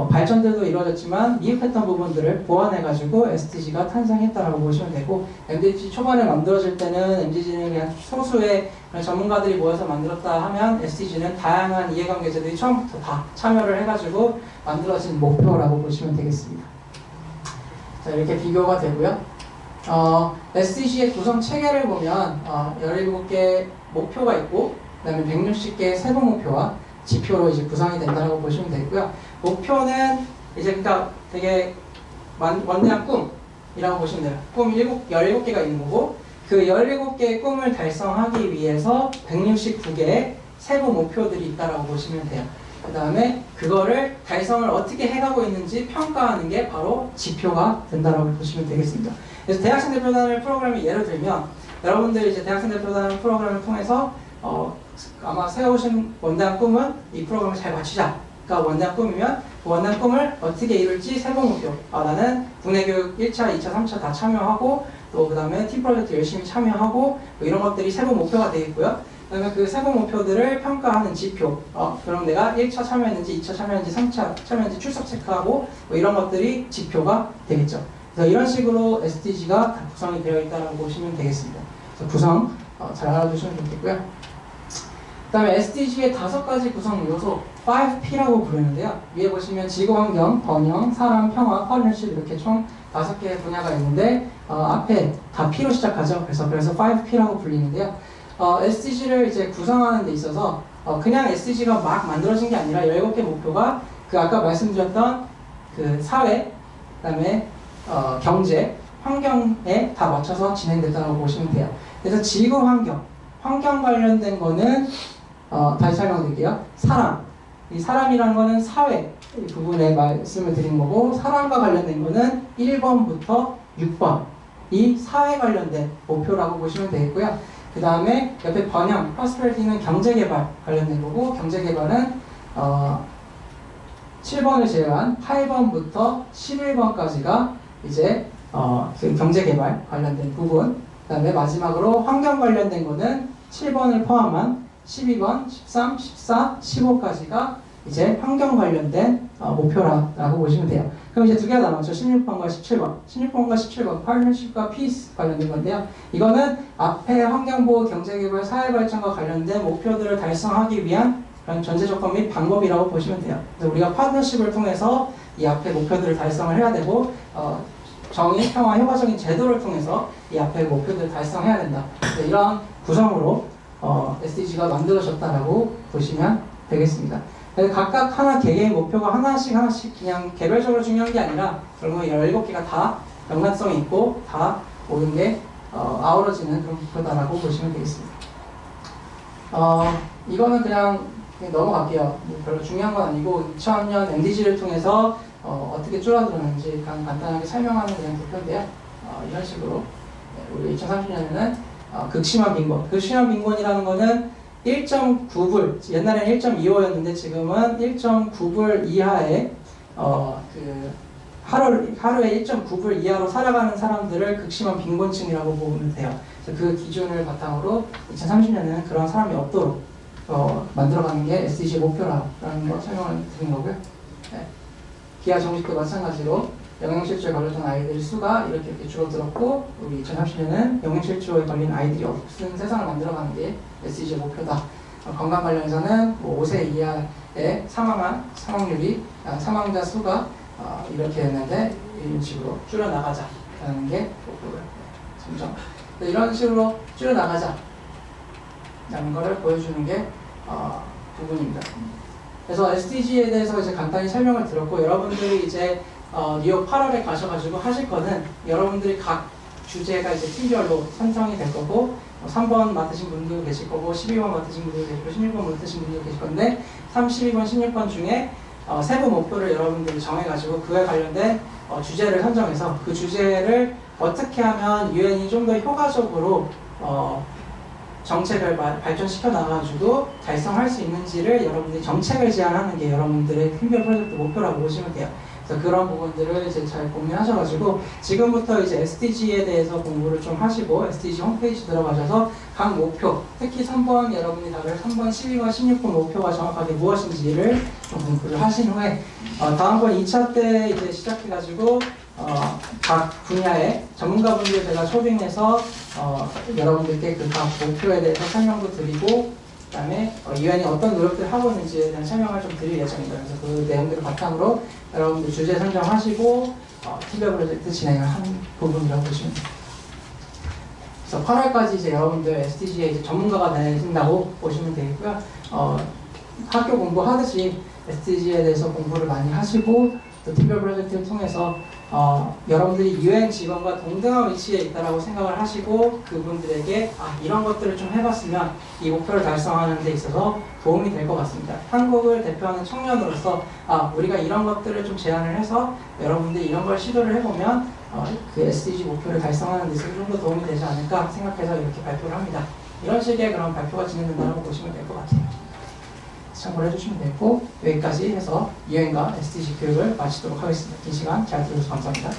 발전들도 이루어졌지만 미흡했던 부분들을 보완해가지고 SDG가 탄생했다라고 보시면 되고, MDG 초반에 만들어질 때는 MDG는 그냥 소수의 전문가들이 모여서 만들었다 하면 SDG는 다양한 이해관계자들이 처음부터 다 참여를 해가지고 만들어진 목표라고 보시면 되겠습니다. 자, 이렇게 비교가 되고요. SDG의 구성 체계를 보면 17개 목표가 있고, 그 다음에 160개의 세부 목표와 지표로 이제 구성이 된다고 보시면 되고요. 목표는 이제 그러니까 되게 원대한 꿈이라고 보시면 돼요. 꿈 17개가 있는 거고, 그 17개의 꿈을 달성하기 위해서 169개의 세부 목표들이 있다고 보시면 돼요. 그 다음에 그거를 달성을 어떻게 해가고 있는지 평가하는 게 바로 지표가 된다고 보시면 되겠습니다. 그래서 대학생 대표단을 프로그램을 예를 들면, 여러분들이 이제 대학생 대표단 프로그램을 통해서 아마 세우신 원대한 꿈은 이 프로그램을 잘 맞추자가 원대한 꿈이면, 그 원대한 꿈을 어떻게 이룰지 세부 목표. 나는 국내 교육 1차, 2차, 3차 다 참여하고, 또 그 다음에 팀 프로젝트 열심히 참여하고, 이런 것들이 세부 목표가 되겠고요. 그 다음에 그 세부 목표들을 평가하는 지표. 그럼 내가 1차 참여했는지, 2차 참여했는지, 3차 참여했는지 출석 체크하고, 이런 것들이 지표가 되겠죠. 그래서 이런 식으로 SDG가 구성이 되어 있다고 보시면 되겠습니다. 그래서 구성 잘 알아두시면 좋겠고요. 그 다음에 SDG의 5가지 구성 요소 5P라고 부르는데요. 위에 보시면 지구환경, 번영, 사람, 평화, 파트너십 이렇게 총 5개의 분야가 있는데 앞에 다 P로 시작하죠. 그래서 5P라고 불리는데요. SDG를 이제 구성하는 데 있어서 그냥 SDG가 막 만들어진 게 아니라 17개 목표가 그 아까 말씀드렸던 그 사회, 그 다음에 경제, 환경에 다 맞춰서 진행됐다고 보시면 돼요. 그래서 지구환경, 환경 관련된 거는 다시 설명드릴게요. 사람, 이 사람이라는 거는 사회 부분에 말씀을 드린 거고, 사람과 관련된 거는 1번부터 6번 이 사회 관련된 목표라고 보시면 되겠고요. 그 다음에 옆에 번영, prosper이는 경제개발 관련된 거고, 경제개발은 7번을 제외한 8번부터 11번까지가 이제 그 경제개발 관련된 부분. 그 다음에 마지막으로 환경 관련된 거는 7번을 포함한 12번, 13, 14, 15까지가 이제 환경 관련된 목표라고 보시면 돼요. 그럼 이제 두 개가 남았죠. 16번과 17번. 16번과 17번, 파트너십과 피스 관련된 건데요. 이거는 앞에 환경보호, 경제개발, 사회발전과 관련된 목표들을 달성하기 위한 그런 전제 조건 및 방법이라고 보시면 돼요. 그래서 우리가 파트너십을 통해서 이 앞에 목표들을 달성을 해야 되고, 정의, 평화, 효과적인 제도를 통해서 이 앞에 목표들을 달성해야 된다. 이런 구성으로 SDG가 만들어졌다라고 보시면 되겠습니다. 각각 하나 개개의 목표가 하나씩 그냥 개별적으로 중요한 게 아니라 결국에 17개가 다 연관성이 있고 다 모든 게 아우러지는 그런 목표다라고 보시면 되겠습니다. 이거는 그냥 넘어갈게요. 별로 중요한 건 아니고 2000년 MDG를 통해서 어떻게 줄어들었는지 간단하게 설명하는 그냥 도표인데요. 이런 식으로 우리 2030년에는 극심한 빈곤. 극심한 빈곤이라는 거는 1.9불, 옛날에는 1.25였는데 지금은 1.9불 이하의 하루에 1.9불 이하로 살아가는 사람들을 극심한 빈곤층이라고 보면 돼요. 그래서 그 기준을 바탕으로 2030년에는 그런 사람이 없도록 만들어가는 게 SDG 목표라는 거 설명을 드린 거고요. 네. 기아 정식도 마찬가지로 영양실조에 걸렸던 아이들 수가 이렇게 줄어들었고, 우리 2030년은 영양실조에 걸린 아이들이 없는 세상을 만들어가는 게 SDG의 목표다. 건강 관련해서는 5세 이하의 사망률이 사망자 수가 이렇게 됐는데 이런 식으로 줄여나가자라는 게 목표고요. 점점 이런 식으로 줄여나가자라는 거를 보여주는 게 부분입니다. 그래서 SDG에 대해서 이제 간단히 설명을 드렸고, 여러분들이 이제 뉴욕 8월에 가셔가지고 하실 거는 여러분들이 각 주제가 이제 팀별로 선정이 될 거고, 3번 맡으신 분도 계실 거고, 12번 맡으신 분도 계시고, 16번 맡으신 분도 계실 건데, 3, 12번, 16번 중에 세부 목표를 여러분들이 정해가지고 그에 관련된 주제를 선정해서 그 주제를 어떻게 하면 유엔이 좀 더 효과적으로 정책을 발전시켜 나가지고 달성할 수 있는지를 여러분들이 정책을 제안하는 게 여러분들의 팀별 프로젝트 목표라고 보시면 돼요. 그래서 그런 부분들을 이제 잘 고민하셔가지고 지금부터 이제 SDG에 대해서 공부를 좀 하시고 SDG 홈페이지 들어가셔서 각 목표, 특히 3번 여러분이 다룰 3번, 12번, 16번 목표가 정확하게 무엇인지를 좀 공부를 하신 후에 다음번 2차 때 이제 시작해가지고 각 분야의 전문가분들 제가 초빙해서 여러분들께 그 각 목표에 대해서 설명도 드리고, 그 다음에 유엔이 어떤 노력들을 하고 있는지에 대한 설명을 좀 드릴 예정입니다. 그래서 그 내용들을 바탕으로 여러분들 주제 선정하시고 팀별 프로젝트 진행을 하는 부분이라고 보시면 됩니다. 그래서 8월까지 이제 여러분들 SDG에 이제 전문가가 되신다고 보시면 되겠고요. 학교 공부하듯이 SDG에 대해서 공부를 많이 하시고, 또 팀별 프로젝트를 통해서 여러분들이 UN 직원과 동등한 위치에 있다라고 생각을 하시고 그분들에게 이런 것들을 좀 해봤으면 이 목표를 달성하는 데 있어서 도움이 될 것 같습니다. 한국을 대표하는 청년으로서 우리가 이런 것들을 좀 제안을 해서 여러분들이 이런 걸 시도를 해보면 그 SDG 목표를 달성하는 데 있어서 좀 더 도움이 되지 않을까 생각해서 이렇게 발표를 합니다. 이런 식의 그런 발표가 진행된다고 보시면 될 것 같아요. 참고를 해주시면 되고, 여기까지 해서 유엔과 SDG 교육을 마치도록 하겠습니다. 긴 시간 잘 들어주셔서 감사합니다.